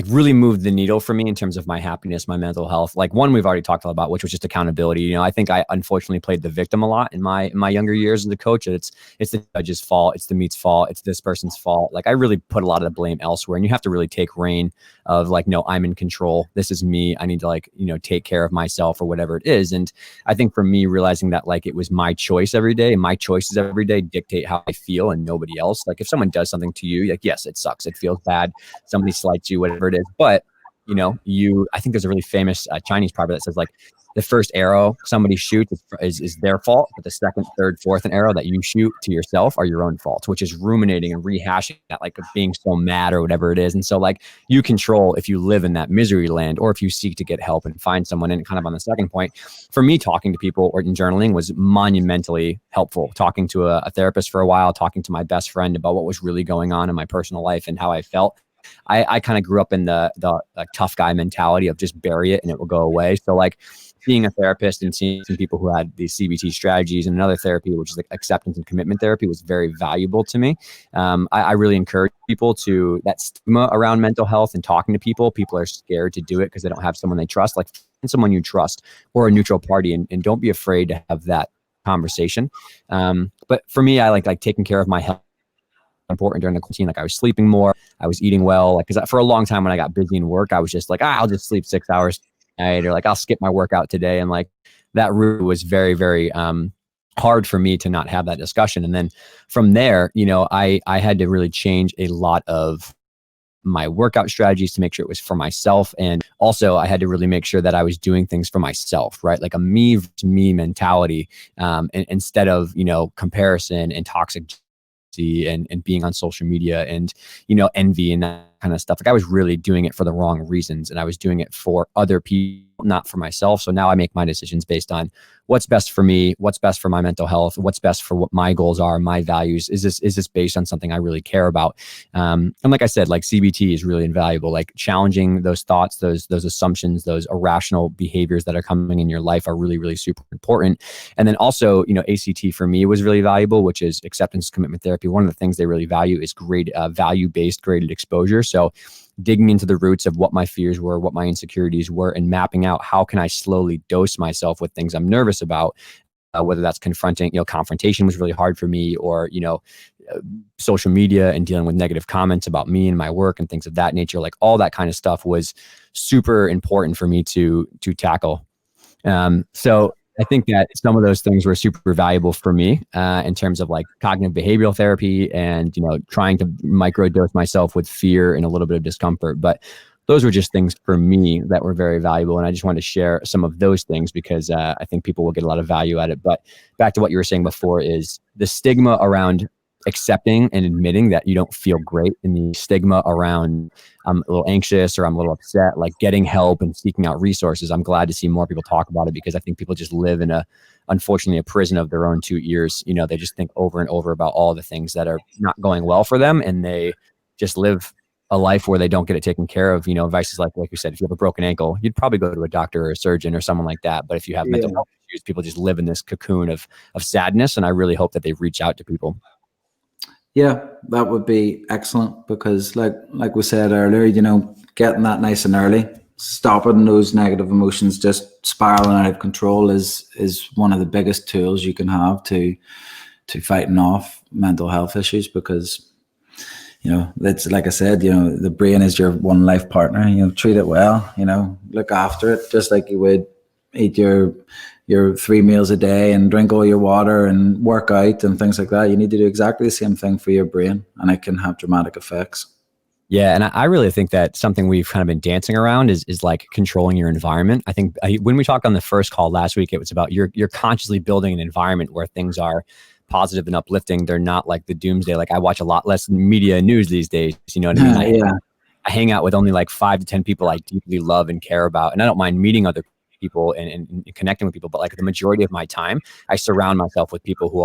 really moved the needle for me in terms of my happiness, my mental health. Like, one we've already talked about, which was just accountability. You know, I think I unfortunately played the victim a lot in my younger years as a coach. It's the judge's fault. It's the meet's fault. It's this person's fault. Like, I really put a lot of the blame elsewhere, and you have to really take reign of like, no, I'm in control. This is me. I need to like, you know, take care of myself or whatever it is. And I think for me, realizing that like it was my choice every day, and my choices every day dictate how I feel and nobody else. Like, if someone does something to you, like, yes, it sucks. It feels bad. Somebody slights you, whatever it is. But, you know, I think there's a really famous Chinese proverb that says like, the first arrow somebody shoots is their fault, but the second, third, fourth arrow that you shoot to yourself are your own fault, which is ruminating and rehashing that, like being so mad or whatever it is. And so like, you control if you live in that misery land or if you seek to get help and find someone. And kind of on the second point, for me, talking to people or in journaling was monumentally helpful. Talking to a therapist for a while, talking to my best friend about what was really going on in my personal life and how I felt. I kind of grew up in the tough guy mentality of just bury it and it will go away. So like, being a therapist and seeing some people who had these CBT strategies and another therapy, which is like acceptance and commitment therapy, was very valuable to me. I really encourage people to, that stigma around mental health and talking to people. People are scared to do it because they don't have someone they trust, like find someone you trust or a neutral party, and don't be afraid to have that conversation. But for me, I like taking care of my health. Important during the quarantine. Like, I was sleeping more, I was eating well, like, because for a long time when I got busy in work, I was just like, I'll just sleep 6 hours night, or like, I'll skip my workout today. And like, that really was very, very hard for me to not have that discussion. And then from there, you know, I had to really change a lot of my workout strategies to make sure it was for myself. And also I had to really make sure that I was doing things for myself, right? Like a me versus me mentality, and instead of, you know, comparison and toxic and being on social media and, you know, envy and that kind of stuff. Like, I was really doing it for the wrong reasons, and I was doing it for other people, not for myself. So now I make my decisions based on what's best for me, what's best for my mental health, what's best for what my goals are, my values. Is this based on something I really care about? And like I said, like, CBT is really invaluable. Like, challenging those thoughts, those assumptions, those irrational behaviors that are coming in your life are really, really super important. And then also, you know, ACT for me was really valuable, which is acceptance commitment therapy. One of the things they really value is value-based graded exposure. So digging into the roots of what my fears were, what my insecurities were, and mapping out how can I slowly dose myself with things I'm nervous about, whether that's confronting, you know, confrontation was really hard for me, or, you know, social media and dealing with negative comments about me and my work and things of that nature. Like, all that kind of stuff was super important for me to tackle. So I think that some of those things were super valuable for me in terms of like cognitive behavioral therapy and, you know, trying to microdose myself with fear and a little bit of discomfort. But those were just things for me that were very valuable. And I just wanted to share some of those things because I think people will get a lot of value at it. But back to what you were saying before, is the stigma around accepting and admitting that you don't feel great, and the stigma around I'm a little anxious or I'm a little upset, like getting help and seeking out resources. I'm glad to see more people talk about it, because I think people just live in unfortunately, a prison of their own 2 ears. They just think over and over about all the things that are not going well for them, and they just live a life where they don't get it taken care of. Vices like you said, if you have a broken ankle, you'd probably go to a doctor or a surgeon or someone like that. But if you have mental health issues, people just live in this cocoon of sadness. And I really hope that they reach out to people. Yeah, that would be excellent, because like we said earlier, getting that nice and early, stopping those negative emotions just spiraling out of control is one of the biggest tools you can have to fighting off mental health issues, because that's, like I said, the brain is your one life partner. Treat it well, look after it just like you would eat your 3 meals a day and drink all your water and work out and things like that. You need to do exactly the same thing for your brain, and it can have dramatic effects. Yeah. And I really think that something we've kind of been dancing around is like controlling your environment. I think when we talked on the first call last week, it was about you're consciously building an environment where things are positive and uplifting. They're not like the doomsday. Like, I watch a lot less media and news these days. You know what I mean? I hang out with only like 5 to 10 people I deeply love and care about. And I don't mind meeting other people and connecting with people. But like the majority of my time, I surround myself with people who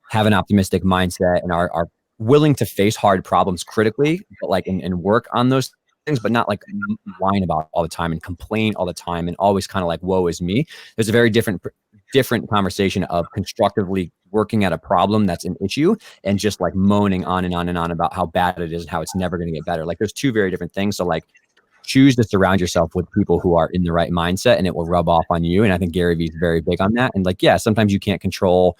have an optimistic mindset and are willing to face hard problems critically, but like and work on those things, but not like whine about it all the time and complain all the time and always kind of like, woe is me. There's a very different conversation of constructively working at a problem that's an issue and just like moaning on and on and on about how bad it is and how it's never going to get better. Like, there's 2 very different things. So like, choose to surround yourself with people who are in the right mindset, and it will rub off on you. And I think Gary Vee is very big on that. And like, yeah, sometimes you can't control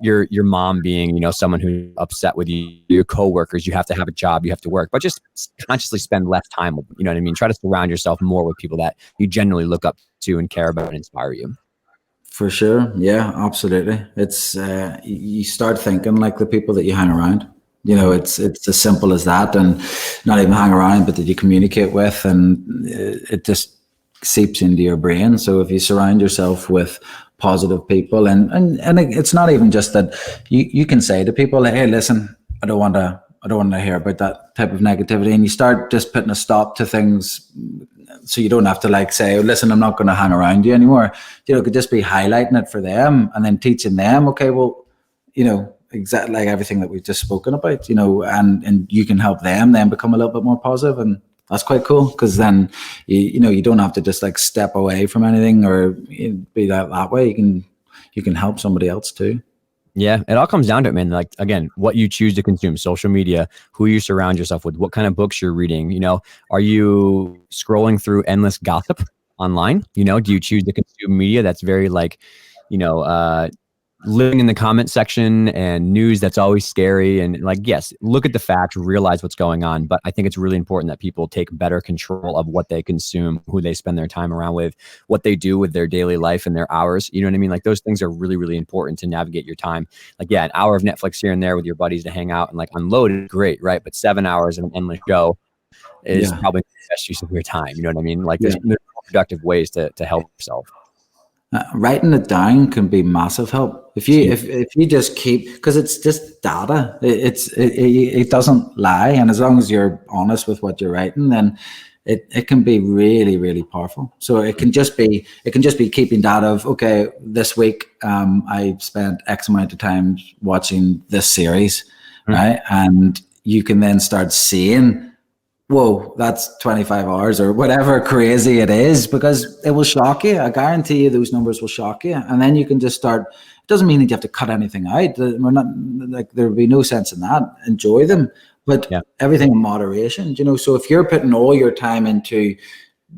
your mom being, someone who's upset with you, your coworkers. You have to have a job, you have to work, but just consciously spend less time with them. You know what I mean? Try to surround yourself more with people that you genuinely look up to and care about and inspire you. For sure. Yeah, absolutely. It's you start thinking like the people that you hang around. It's as simple as that, and not even hang around, but that you communicate with, and it just seeps into your brain. So if you surround yourself with positive people, and it's not even just that you can say to people, hey, listen, I don't want to hear about that type of negativity, and you start just putting a stop to things, so you don't have to like say, oh, listen, I'm not going to hang around you anymore. It could just be highlighting it for them and then teaching them, okay, well, exactly like everything that we've just spoken about, and you can help them then become a little bit more positive. And that's quite cool, because then you don't have to just like step away from anything or be that way. You can help somebody else too. Yeah, it all comes down to it, man. Like, again, what you choose to consume, social media, who you surround yourself with, what kind of books you're reading. Are you scrolling through endless gossip online? Do you choose to consume media that's very like, living in the comment section and news that's always scary? And like, yes, look at the facts, realize what's going on. But I think it's really important that people take better control of what they consume, who they spend their time around with, what they do with their daily life and their hours. You know what I mean? Like, those things are really, really important to navigate your time. Like, yeah, an hour of Netflix here and there with your buddies to hang out and like unload is great, right? But 7 hours of an endless show is probably the best use of your time. You know what I mean? Like, there's more productive ways to help yourself. Writing it down can be massive help if you just keep, because it's just data. It doesn't lie, and as long as you're honest with what you're writing, then it can be really, really powerful. So it can just be keeping data of, okay, this week I spent X amount of time watching this series, right? And you can then start seeing, whoa, that's 25 hours or whatever crazy it is, because it will shock you. I guarantee you those numbers will shock you. And then you can just start. It doesn't mean that you have to cut anything out. We're not like, there would be no sense in that. Enjoy them, but everything in moderation, So if you're putting all your time into,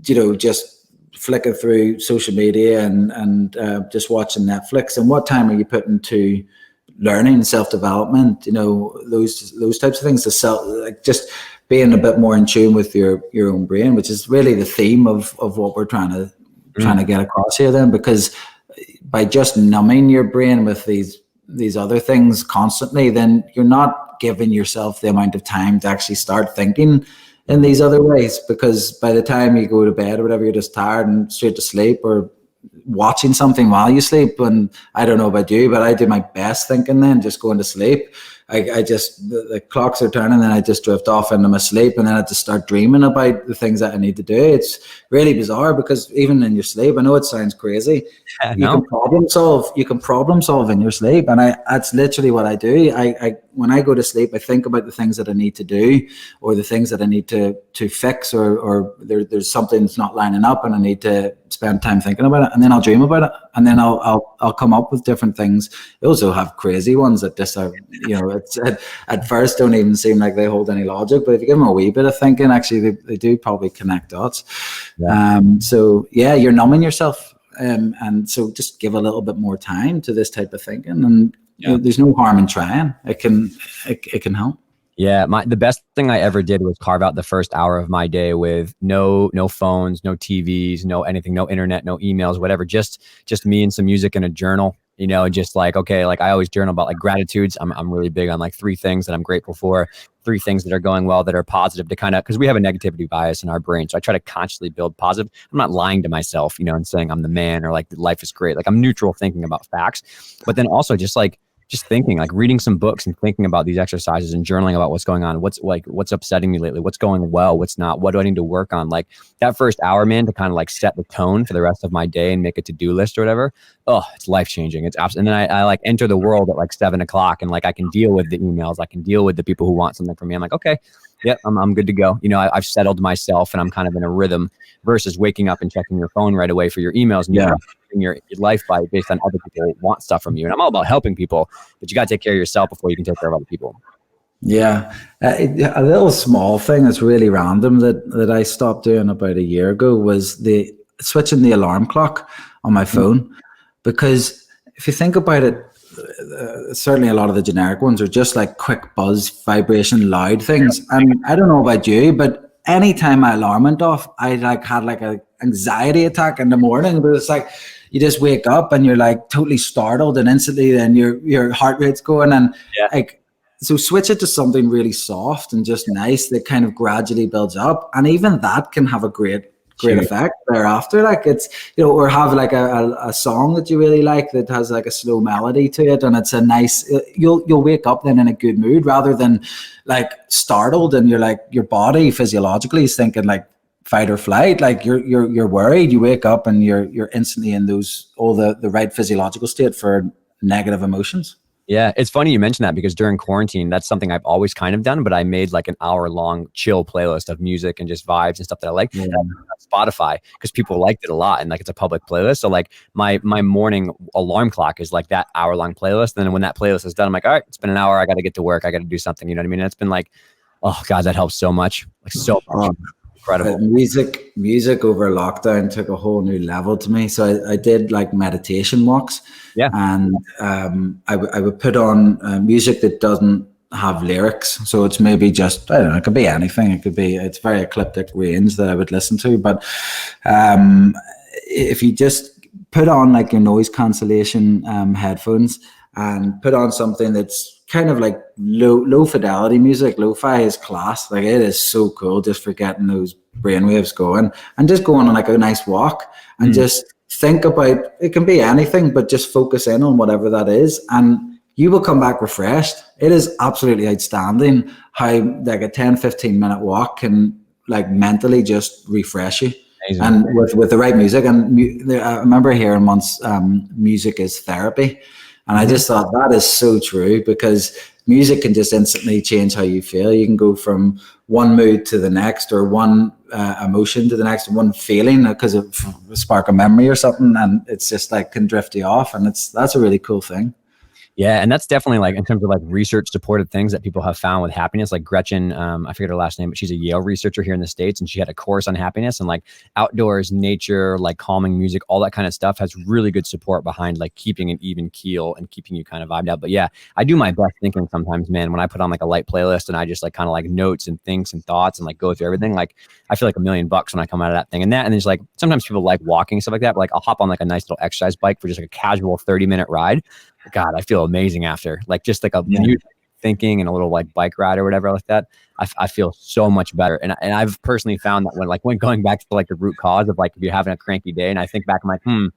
just flicking through social media and just watching Netflix, and what time are you putting to learning, self-development, those types of things, just being a bit more in tune with your own brain, which is really the theme of what we're trying to get across here then, because by just numbing your brain with these other things constantly, then you're not giving yourself the amount of time to actually start thinking in these other ways, because by the time you go to bed or whatever, you're just tired and straight to sleep, or watching something while you sleep. And I don't know about you, but I do my best thinking then just going to sleep. I just, the clocks are turning and I just drift off into my sleep, and then I have to start dreaming about the things that I need to do. It's really bizarre because even in your sleep, I know it sounds crazy, you No. can problem solve. You can problem solve in your sleep, and that's literally what I do. I when I go to sleep, I think about the things that I need to do, or the things that I need to fix, or there's something that's not lining up, and I need to spend time thinking about it, and then I'll dream about it, and then I'll come up with different things. I also have crazy ones that just are, it's at first don't even seem like they hold any logic, but if you give them a wee bit of thinking, actually they do probably connect dots. Yeah. So yeah, you're numbing yourself. And so just give a little bit more time to this type of thinking, and there's no harm in trying. It can help. Yeah, the best thing I ever did was carve out the first hour of my day with no phones, no TVs, no anything, no internet, no emails, whatever. Just me and some music and a journal. Just like, okay, like I always journal about like gratitudes. I'm really big on like 3 things that I'm grateful for, 3 things that are going well, that are positive, to kind of, because we have a negativity bias in our brain. So I try to consciously build positive. I'm not lying to myself, and saying I'm the man, or like life is great. Like I'm neutral thinking about facts, but then also just thinking, like reading some books and thinking about these exercises and journaling about what's going on, what's upsetting me lately, what's going well, what's not, what do I need to work on? Like that first hour, man, to kind of like set the tone for the rest of my day and make a to-do list or whatever. Oh, it's life-changing. It's absolutely. And then I like enter the world at like 7:00, and like I can deal with the emails. I can deal with the people who want something from me. I'm like, okay, yep, I'm good to go. I've settled myself, and I'm kind of in a rhythm, versus waking up and checking your phone right away for your emails and your life based on other people want stuff from you. And I'm all about helping people, but you got to take care of yourself before you can take care of other people. Yeah. A little small thing that's really random that I stopped doing about a year ago was the switching the alarm clock on my phone. Because if you think about it, certainly a lot of the generic ones are just like quick buzz, vibration, loud things. And I don't know about you, but anytime my alarm went off, I like had like an anxiety attack in the morning. But it's like you just wake up and you're like totally startled, and instantly then your heart rate's going, and like, so switch it to something really soft and just nice that kind of gradually builds up, and even that can have a great effect thereafter. Like it's, or have like a song that you really like that has like a slow melody to it, and it's a nice, you'll wake up then in a good mood, rather than like startled, and you're like, your body physiologically is thinking like fight or flight, like you're worried. You wake up and you're instantly in all the right physiological state for negative emotions. Yeah, it's funny you mentioned that, because during quarantine, that's something I've always kind of done, but I made like an hour-long chill playlist of music and just vibes and stuff that I like. Yeah. Spotify, because people liked it a lot, and like it's a public playlist. So like my morning alarm clock is like that hour-long playlist. And then when that playlist is done, I'm like, all right, it's been an hour. I got to get to work. I got to do something. You know what I mean? And it's been like, oh God, that helps so much. Like so much. Incredible. Music over lockdown took a whole new level to me. So I did like meditation walks, and I would put on music that doesn't have lyrics. So it's maybe just, I don't know, it could be anything. It's very eclectic range that I would listen to. But if you just put on like your noise cancellation headphones, and put on something that's kind of like low fidelity music. Lo-fi is class. Like it is so cool just for getting those brainwaves going, and just going on like a nice walk, and just think about, it can be anything, but just focus in on whatever that is, and you will come back refreshed. It is absolutely outstanding how like a 10-15 minute walk can like mentally just refresh you. Amazing. And with the right music. And I remember hearing once, music is therapy. And I just thought that is so true, because music can just instantly change how you feel. You can go from one mood to the next, or one emotion to the next, one feeling, because of a spark of memory or something. And it's just like can drift you off. And that's a really cool thing. Yeah, and that's definitely like in terms of like research supported things that people have found with happiness. Like Gretchen, I forget her last name, but she's a Yale researcher here in the States, and she had a course on happiness, and like outdoors, nature, like calming music, all that kind of stuff has really good support behind like keeping an even keel and keeping you kind of vibed out. But yeah, I do my best thinking sometimes, man, when I put on like a light playlist and I just like kind of like notes and things and thoughts and like go through everything. Like I feel like $1,000,000 when I come out of that thing. And then there's like, sometimes people like walking and stuff like that, but like I'll hop on like a nice little exercise bike for just like a casual 30-minute ride. God, I feel amazing after, like just like a thinking and a little like bike ride or whatever like that. I feel so much better. And I've personally found that when going back to like the root cause of like if you're having a cranky day, and I think back, I'm like,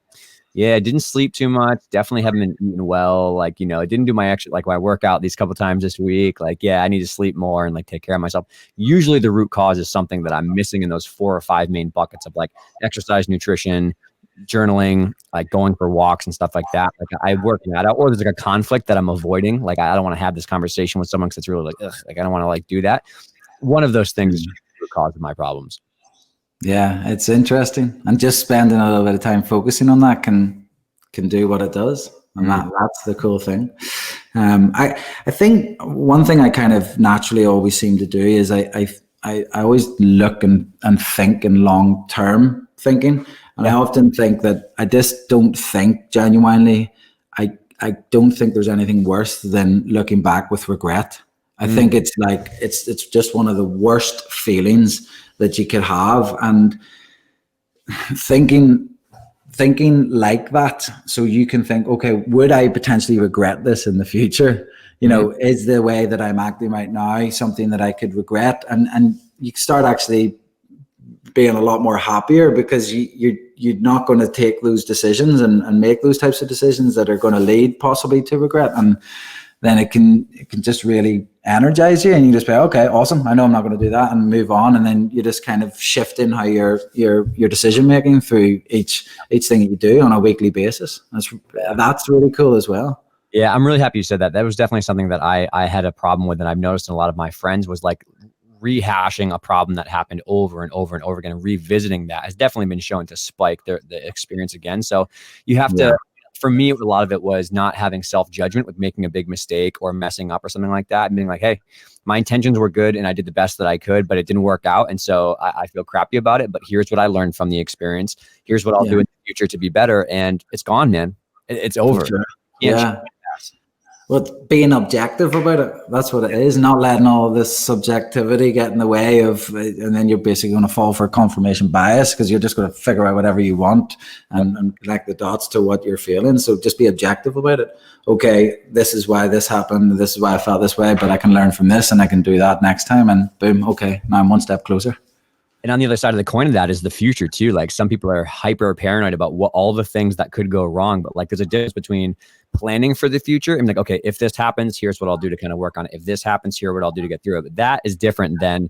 Yeah, didn't sleep too much. Definitely haven't been eating well. Like, I didn't do my workout these couple times this week. Like, yeah, I need to sleep more and like take care of myself. Usually the root cause is something that I'm missing in those 4 or 5 main buckets of like exercise, nutrition, journaling, like going for walks and stuff like that. Like I work that out, or there's like a conflict that I'm avoiding. Like I don't want to have this conversation with someone because it's really like, ugh, like I don't want to like do that. One of those things is the root cause of my problems. Yeah, it's interesting, and just spending a little bit of time focusing on that can do what it does, and that's the cool thing. I think one thing I kind of naturally always seem to do is I always look and think in long term thinking, and I often think that I just don't think genuinely. I don't think there's anything worse than looking back with regret. I think it's like it's just one of the worst feelings that you could have, and thinking like that, so you can think, okay, would I potentially regret this in the future? Is the way that I'm acting right now something that I could regret? And you start actually being a lot more happier, because you're not going to take those decisions and make those types of decisions that are going to lead possibly to regret. And then it can just really energize you, and you just say, okay, awesome, I know I'm not going to do that, and move on. And then you're just kind of shifting how your decision making through each thing that you do on a weekly basis. That's really cool as well. Yeah, I'm really happy you said that. That was definitely something that I had a problem with, and I've noticed in a lot of my friends, was like rehashing a problem that happened over and over and over again, and revisiting that has definitely been shown to spike the experience again. So you have to, for me, a lot of it was not having self-judgment with making a big mistake or messing up or something like that, and being like, hey, my intentions were good and I did the best that I could, but it didn't work out. And so I feel crappy about it, but here's what I learned from the experience. Here's what I'll do in the future to be better. And it's gone, man. It's over. Sure. Yeah. Well, being objective about it, that's what it is. Not letting all this subjectivity get in the way of, and then you're basically going to fall for confirmation bias, because you're just going to figure out whatever you want and connect the dots to what you're feeling. So just be objective about it. Okay, this is why this happened. This is why I felt this way, but I can learn from this and I can do that next time. And boom, okay, now I'm one step closer. And on the other side of the coin of that is the future too. Like some people are hyper paranoid about what all the things that could go wrong, but like there's a difference between planning for the future and like, okay, if this happens, here's what I'll do to kind of work on it. If this happens, here, what I'll do to get through it. But that is different than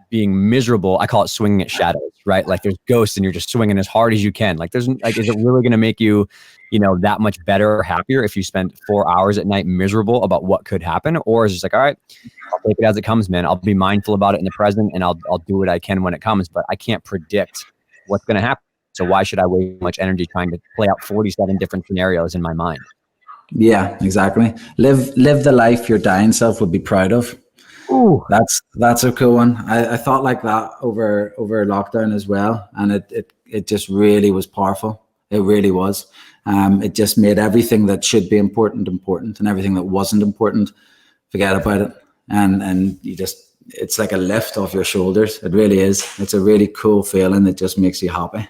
being miserable. I call it swinging at shadows, right? Like there's ghosts and you're just swinging as hard as you can. Like there's like, is it really going to make you, that much better or happier if you spend 4 hours at night miserable about what could happen? Or is it just like, all right, I'll take it as it comes, man. I'll be mindful about it in the present and I'll do what I can when it comes, but I can't predict what's going to happen. So why should I waste much energy trying to play out 47 different scenarios in my mind? Yeah, exactly. Live the life your dying self would be proud of. Ooh. That's a cool one. I thought like that over lockdown as well, and it just really was powerful. It really was. It just made everything that should be important, and everything that wasn't important, forget about it. And you just, it's like a lift off your shoulders. It really is. It's a really cool feeling that just makes you happy.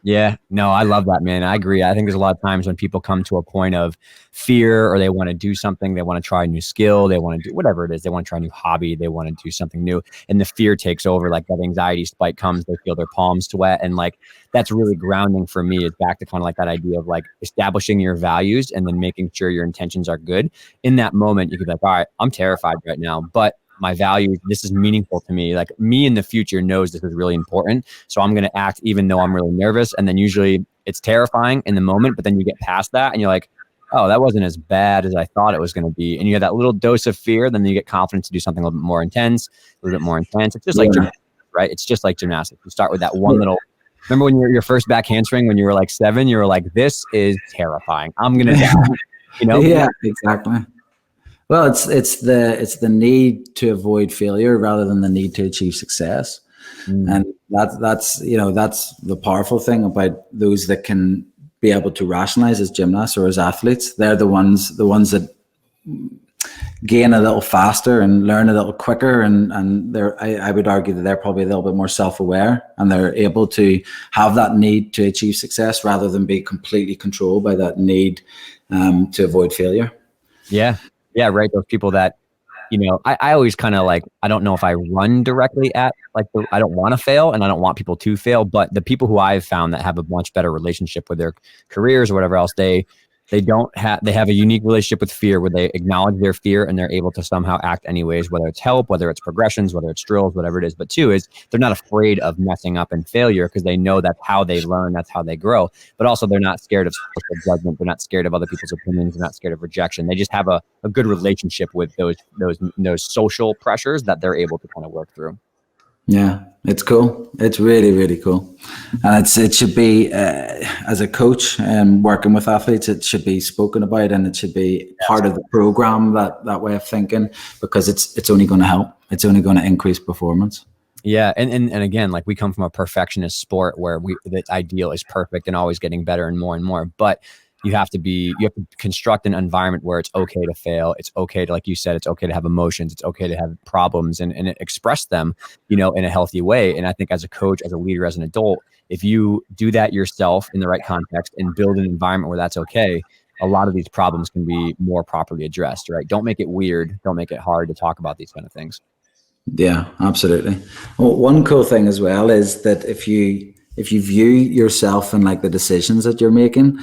Yeah, no, I love that, man. I agree. I think there's a lot of times when people come to a point of fear, or they want to do something, they want to try a new skill, they want to do whatever it is, they want to try a new hobby, they want to do something new, and the fear takes over, like that anxiety spike comes, they feel their palms sweat. And like, that's really grounding for me. It's back to kind of like that idea of like establishing your values and then making sure your intentions are good. In that moment, you could be like, all right, I'm terrified right now, but my values, this is meaningful to me. Like me in the future knows this is really important. So I'm going to act even though I'm really nervous. And then usually it's terrifying in the moment, but then you get past that and you're like, oh, that wasn't as bad as I thought it was going to be. And you have that little dose of fear. Then you get confidence to do something a little bit more intense, a little bit more intense. It's just like gymnastics, right? It's just like gymnastics. You start with that one little, remember when your first back handspring, when you were like 7, you were like, this is terrifying. I'm going to die. Yeah, exactly. Well, it's the need to avoid failure rather than the need to achieve success. And that's the powerful thing about those that can be able to rationalize as gymnasts or as athletes. They're the ones that gain a little faster and learn a little quicker, and I would argue that they're probably a little bit more self-aware, and they're able to have that need to achieve success rather than be completely controlled by that need to avoid failure. Yeah, right. Those people that I always kind of like, I don't know if I run directly at like, I don't want to fail and I don't want people to fail, but the people who I've found that have a much better relationship with their careers or whatever else, they have a unique relationship with fear where they acknowledge their fear and they're able to somehow act anyways, whether it's help, whether it's progressions, whether it's drills, whatever it is. But two is they're not afraid of messing up and failure because they know that's how they learn, that's how they grow. But also they're not scared of social judgment. They're not scared of other people's opinions. They're not scared of rejection. They just have a good relationship with those social pressures that they're able to kind of work through. Yeah, it's cool. It's really, really cool. And it should be, as a coach and working with athletes, it should be spoken about and it should be part of the program, that way of thinking, because it's only going to help. It's only going to increase performance. Yeah. And again, like we come from a perfectionist sport where the ideal is perfect and always getting better and more. But you have to construct an environment where it's okay to fail. It's okay to, like you said, it's okay to have emotions. It's okay to have problems and express them, in a healthy way. And I think as a coach, as a leader, as an adult, if you do that yourself in the right context and build an environment where that's okay, a lot of these problems can be more properly addressed, right? Don't make it weird. Don't make it hard to talk about these kind of things. Yeah, absolutely. Well, one cool thing as well is that if you view yourself and like the decisions that you're making,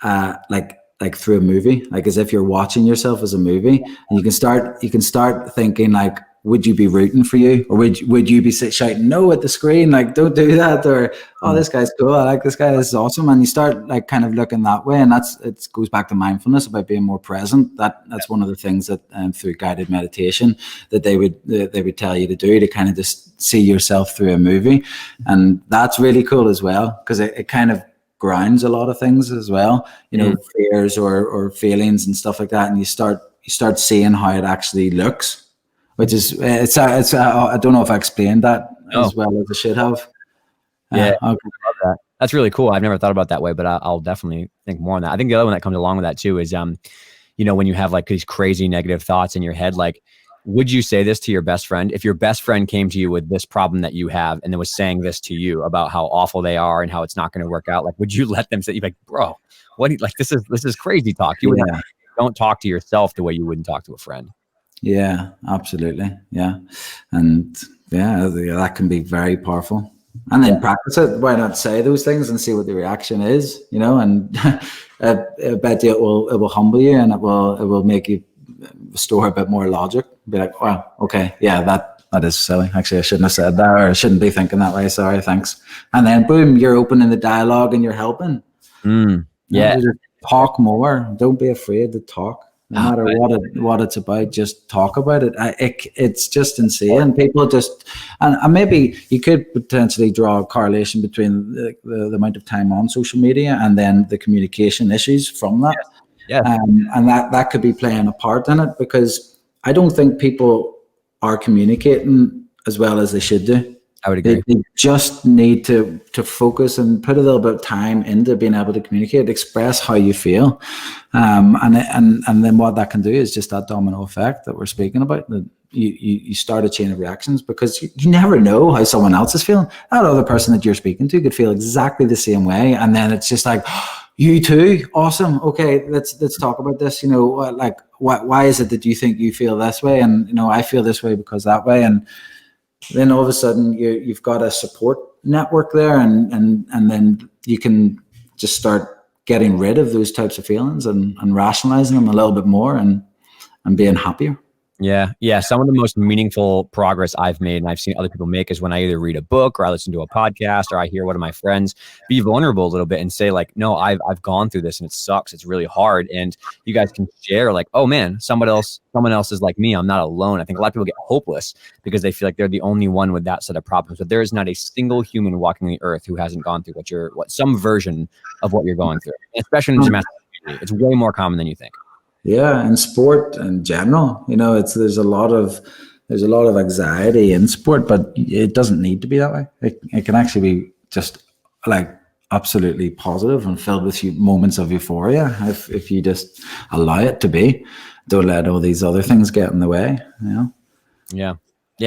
like through a movie, like as if you're watching yourself as a movie, and you can start thinking like, would you be rooting for you, or would you be shouting no at the screen, like don't do that, or this guy's cool, I like this guy, this is awesome, and you start like kind of looking that way, and it goes back to mindfulness about being more present. That's one of the things that through guided meditation that they would tell you to do, to kind of just see yourself through a movie, and that's really cool as well, because it kind of grounds a lot of things as well, fears or feelings and stuff like that, and you start seeing how it actually looks, which is it's I don't know if I explained that as well as I should have. Yeah, okay. Love that. That's really cool. I've never thought about it that way, but I'll definitely think more on that. I think the other one that comes along with that too is when you have like these crazy negative thoughts in your head, like, would you say this to your best friend? If your best friend came to you with this problem that you have and then was saying this to you about how awful they are and how it's not going to work out, like, would you let them say, you'd be like, bro, what? Like, this is crazy talk. You don't talk to yourself the way you wouldn't talk to a friend. Yeah, absolutely. Yeah. And that can be very powerful. And then practice it. Why not say those things and see what the reaction is, and I bet you it will humble you, and it will make you store a bit more logic. Be like, wow, okay, yeah, that is silly. Actually, I shouldn't have said that, or I shouldn't be thinking that way. Sorry, thanks. And then boom, you're opening the dialogue and you're helping. Yeah. Talk more. Don't be afraid to talk. No matter what it's about, just talk about it. It's just insane. People just, and maybe you could potentially draw a correlation between the amount of time on social media and then the communication issues from that. Yeah. And that could be playing a part in it, because I don't think people are communicating as well as they should do. I would agree. They just need to focus and put a little bit of time into being able to communicate, express how you feel, and then what that can do is just that domino effect that we're speaking about. That you start a chain of reactions, because you never know how someone else is feeling. That other person that you're speaking to could feel exactly the same way, and then it's just like, you too, awesome. Okay, let's talk about this. Like why is it that you think you feel this way, and I feel this way because that way, and then all of a sudden you've got a support network there, and then you can just start getting rid of those types of feelings and rationalizing them a little bit more and being happier. Yeah. Some of the most meaningful progress I've made and I've seen other people make is when I either read a book or I listen to a podcast or I hear one of my friends be vulnerable a little bit and say like, no, I've gone through this and it sucks. It's really hard. And you guys can share like, oh man, someone else is like me. I'm not alone. I think a lot of people get hopeless because they feel like they're the only one with that set of problems. But there is not a single human walking the earth who hasn't gone through some version of what you're going through, especially in the gymnastics community. It's way more common than you think. Yeah, and sport in general, there's a lot of anxiety in sport, but it doesn't need to be that way. It can actually be just like absolutely positive and filled with moments of euphoria if you just allow it to be. Don't let all these other things get in the way. Yeah,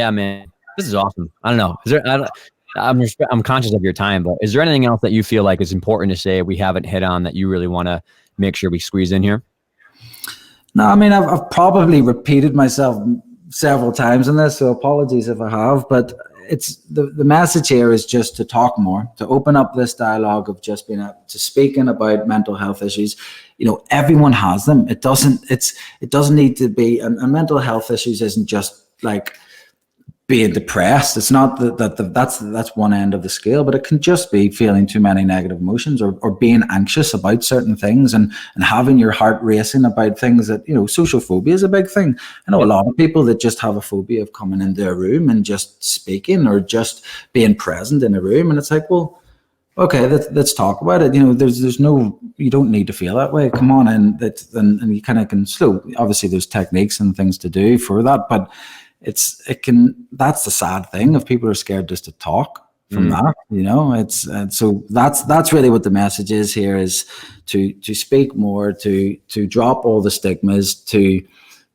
man, this is awesome. I don't know. Is there? I'm conscious of your time, but is there anything else that you feel like is important to say we haven't hit on that you really want to make sure we squeeze in here? No, I mean, I've probably repeated myself several times in this, so apologies if I have, but it's the message here is just to talk more, to open up this dialogue of just being able to speaking about mental health issues. Everyone has them. It doesn't need to be, and mental health issues isn't just like being depressed. It's not that's one end of the scale, but it can just be feeling too many negative emotions or being anxious about certain things and having your heart racing about things that, social phobia is a big thing. I know a lot of people that just have a phobia of coming into a room and just speaking or just being present in a room. And it's like, well, okay, let's talk about it. There's no, you don't need to feel that way. Come on. And you kind of can slow, obviously there's techniques and things to do for that, but that's the sad thing if people are scared just to talk from that, so that's really what the message is here, is to speak more, to drop all the stigmas, to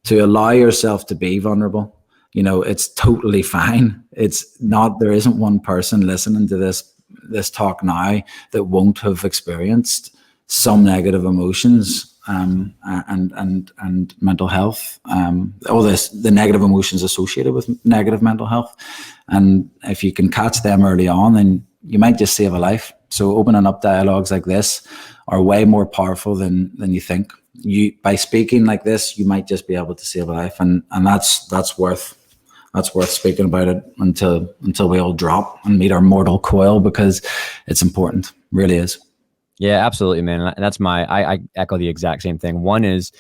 allow yourself to be vulnerable. It's totally fine. It's not, there isn't one person listening to this talk now that won't have experienced some negative emotions and mental health, all the negative emotions associated with negative mental health. And if you can catch them early on, then you might just save a life. So opening up dialogues like this are way more powerful than you think. By speaking like this, you might just be able to save a life, and that's worth speaking about it until we all drop and meet our mortal coil, because it's important, really is. Yeah, absolutely, man. And that's I echo the exact same thing. One is,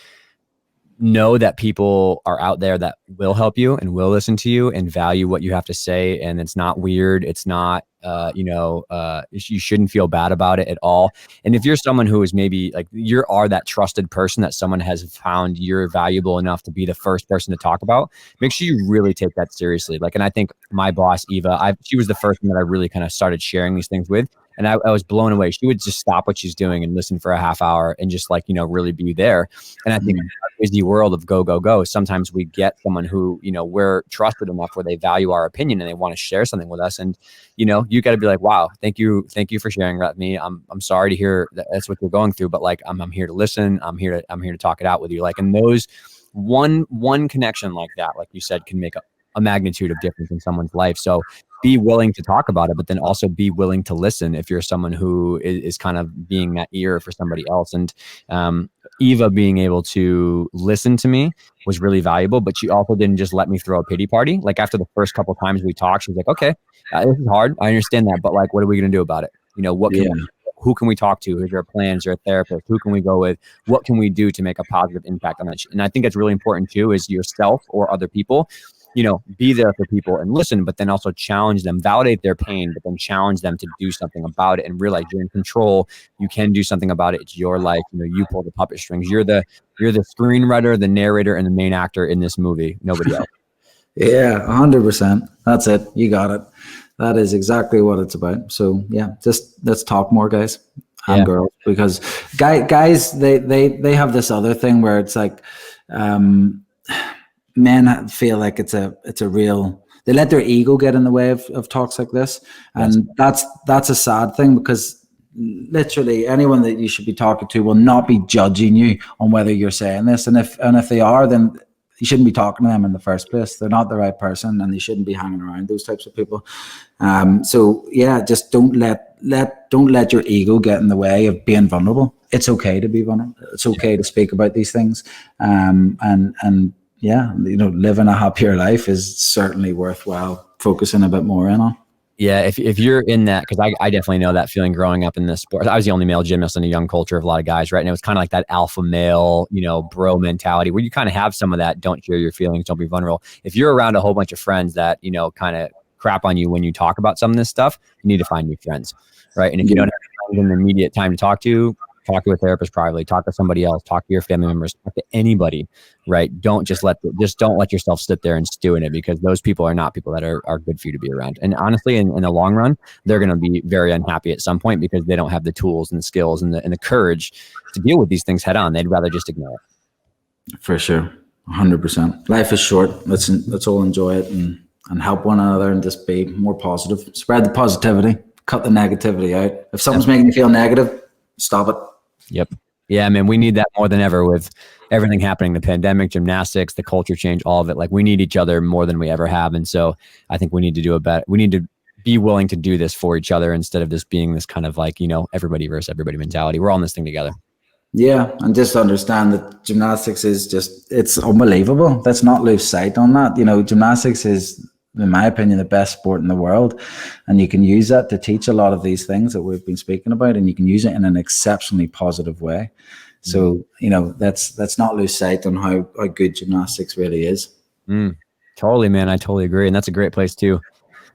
know that people are out there that will help you and will listen to you and value what you have to say. And it's not weird. It's not, you shouldn't feel bad about it at all. And if you're someone who is maybe like, you are that trusted person that someone has found you're valuable enough to be the first person to talk about, make sure you really take that seriously. And I think my boss, Eva, she was the first one that I really kind of started sharing these things with. And I was blown away. She would just stop what she's doing and listen for a half hour and just really be there. And I think in our busy world of go, sometimes we get someone who, we're trusted enough where they value our opinion and they want to share something with us. And, you got to be like, wow, thank you for sharing that with me. I'm sorry to hear that's what you're going through, but I'm here to listen. I'm here to talk it out with you. And those one connection like that, like you said, can make a magnitude of difference in someone's life. So be willing to talk about it, but then also be willing to listen if you're someone who is kind of being that ear for somebody else. And Eva being able to listen to me was really valuable, but she also didn't just let me throw a pity party. After the first couple of times we talked, she was like, okay, this is hard. I understand that, but what are we going to do about it? Who can we talk to? Is there plans? Is there a therapist? Who can we go with? What can we do to make a positive impact on that? And I think that's really important too, is yourself or other people, be there for people and listen, but then also challenge them, validate their pain, but then challenge them to do something about it and realize you're in control. You can do something about it. It's your life. You pull the puppet strings. You're the screenwriter, the narrator, and the main actor in this movie. Nobody else. Yeah, 100%. That's it. You got it. That is exactly what it's about. So yeah, just let's talk more, guys and girls, because guys, they have this other thing where it's like, men feel like it's a real, they let their ego get in the way of talks like this. And that's a sad thing, because literally anyone that you should be talking to will not be judging you on whether you're saying this. And if they are, then you shouldn't be talking to them in the first place. They're not the right person, and they shouldn't be hanging around those types of people. So yeah, just don't let your ego get in the way of being vulnerable. It's okay to be vulnerable. It's okay to speak about these things. And yeah, living a happier life is certainly worthwhile focusing a bit more in on. Yeah, if you're in that, because I definitely know that feeling growing up in this sport. I was the only male gymnast in a young culture of a lot of guys, right? And it was kind of like that alpha male, bro mentality where you kind of have some of that. Don't share your feelings. Don't be vulnerable. If you're around a whole bunch of friends that, kind of crap on you when you talk about some of this stuff, you need to find new friends, right? And if you don't have an immediate time to talk to a therapist privately, talk to somebody else, talk to your family members, talk to anybody, right? Don't don't let yourself sit there and stew in it, because those people are not people that are good for you to be around. And honestly, in the long run, they're going to be very unhappy at some point because they don't have the tools and the skills and the courage to deal with these things head on. They'd rather just ignore it. For sure. 100%. Life is short. Let's all enjoy it and help one another and just be more positive. Spread the positivity, cut the negativity out. If something's making you feel negative, stop it. Yep. Yeah, man, we need that more than ever with everything happening, the pandemic, gymnastics, the culture change, all of it. Like we need each other more than we ever have. And so I think we need to do a better, we need to be willing to do this for each other instead of this being this kind of like, everybody versus everybody mentality. We're all in this thing together. Yeah, and just understand that gymnastics is it's unbelievable. Let's not lose sight on that. Gymnastics is, in my opinion, the best sport in the world. And you can use that to teach a lot of these things that we've been speaking about, and you can use it in an exceptionally positive way. So, let's not lose sight on how good gymnastics really is. Totally, man. I totally agree. And that's a great place to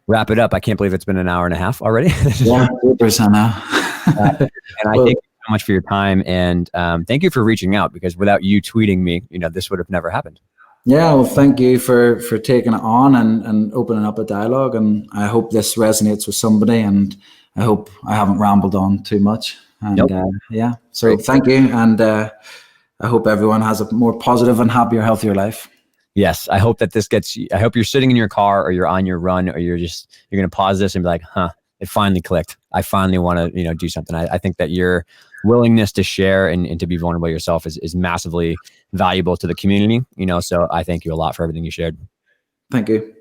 wrap it up. I can't believe it's been an hour and a half already. Yeah, 2% now. And I thank you so much for your time. And thank you for reaching out, because without you tweeting me, this would have never happened. Yeah, well, thank you for taking it on and opening up a dialogue. And I hope this resonates with somebody. And I hope I haven't rambled on too much. And Nope. So thank you. And I hope everyone has a more positive and happier, healthier life. Yes. I hope that I hope you're sitting in your car, or you're on your run, or you're going to pause this and be like, it finally clicked. I finally want to, do something. I think that your willingness to share and to be vulnerable yourself is massively valuable to the community, so I thank you a lot for everything you shared. Thank you.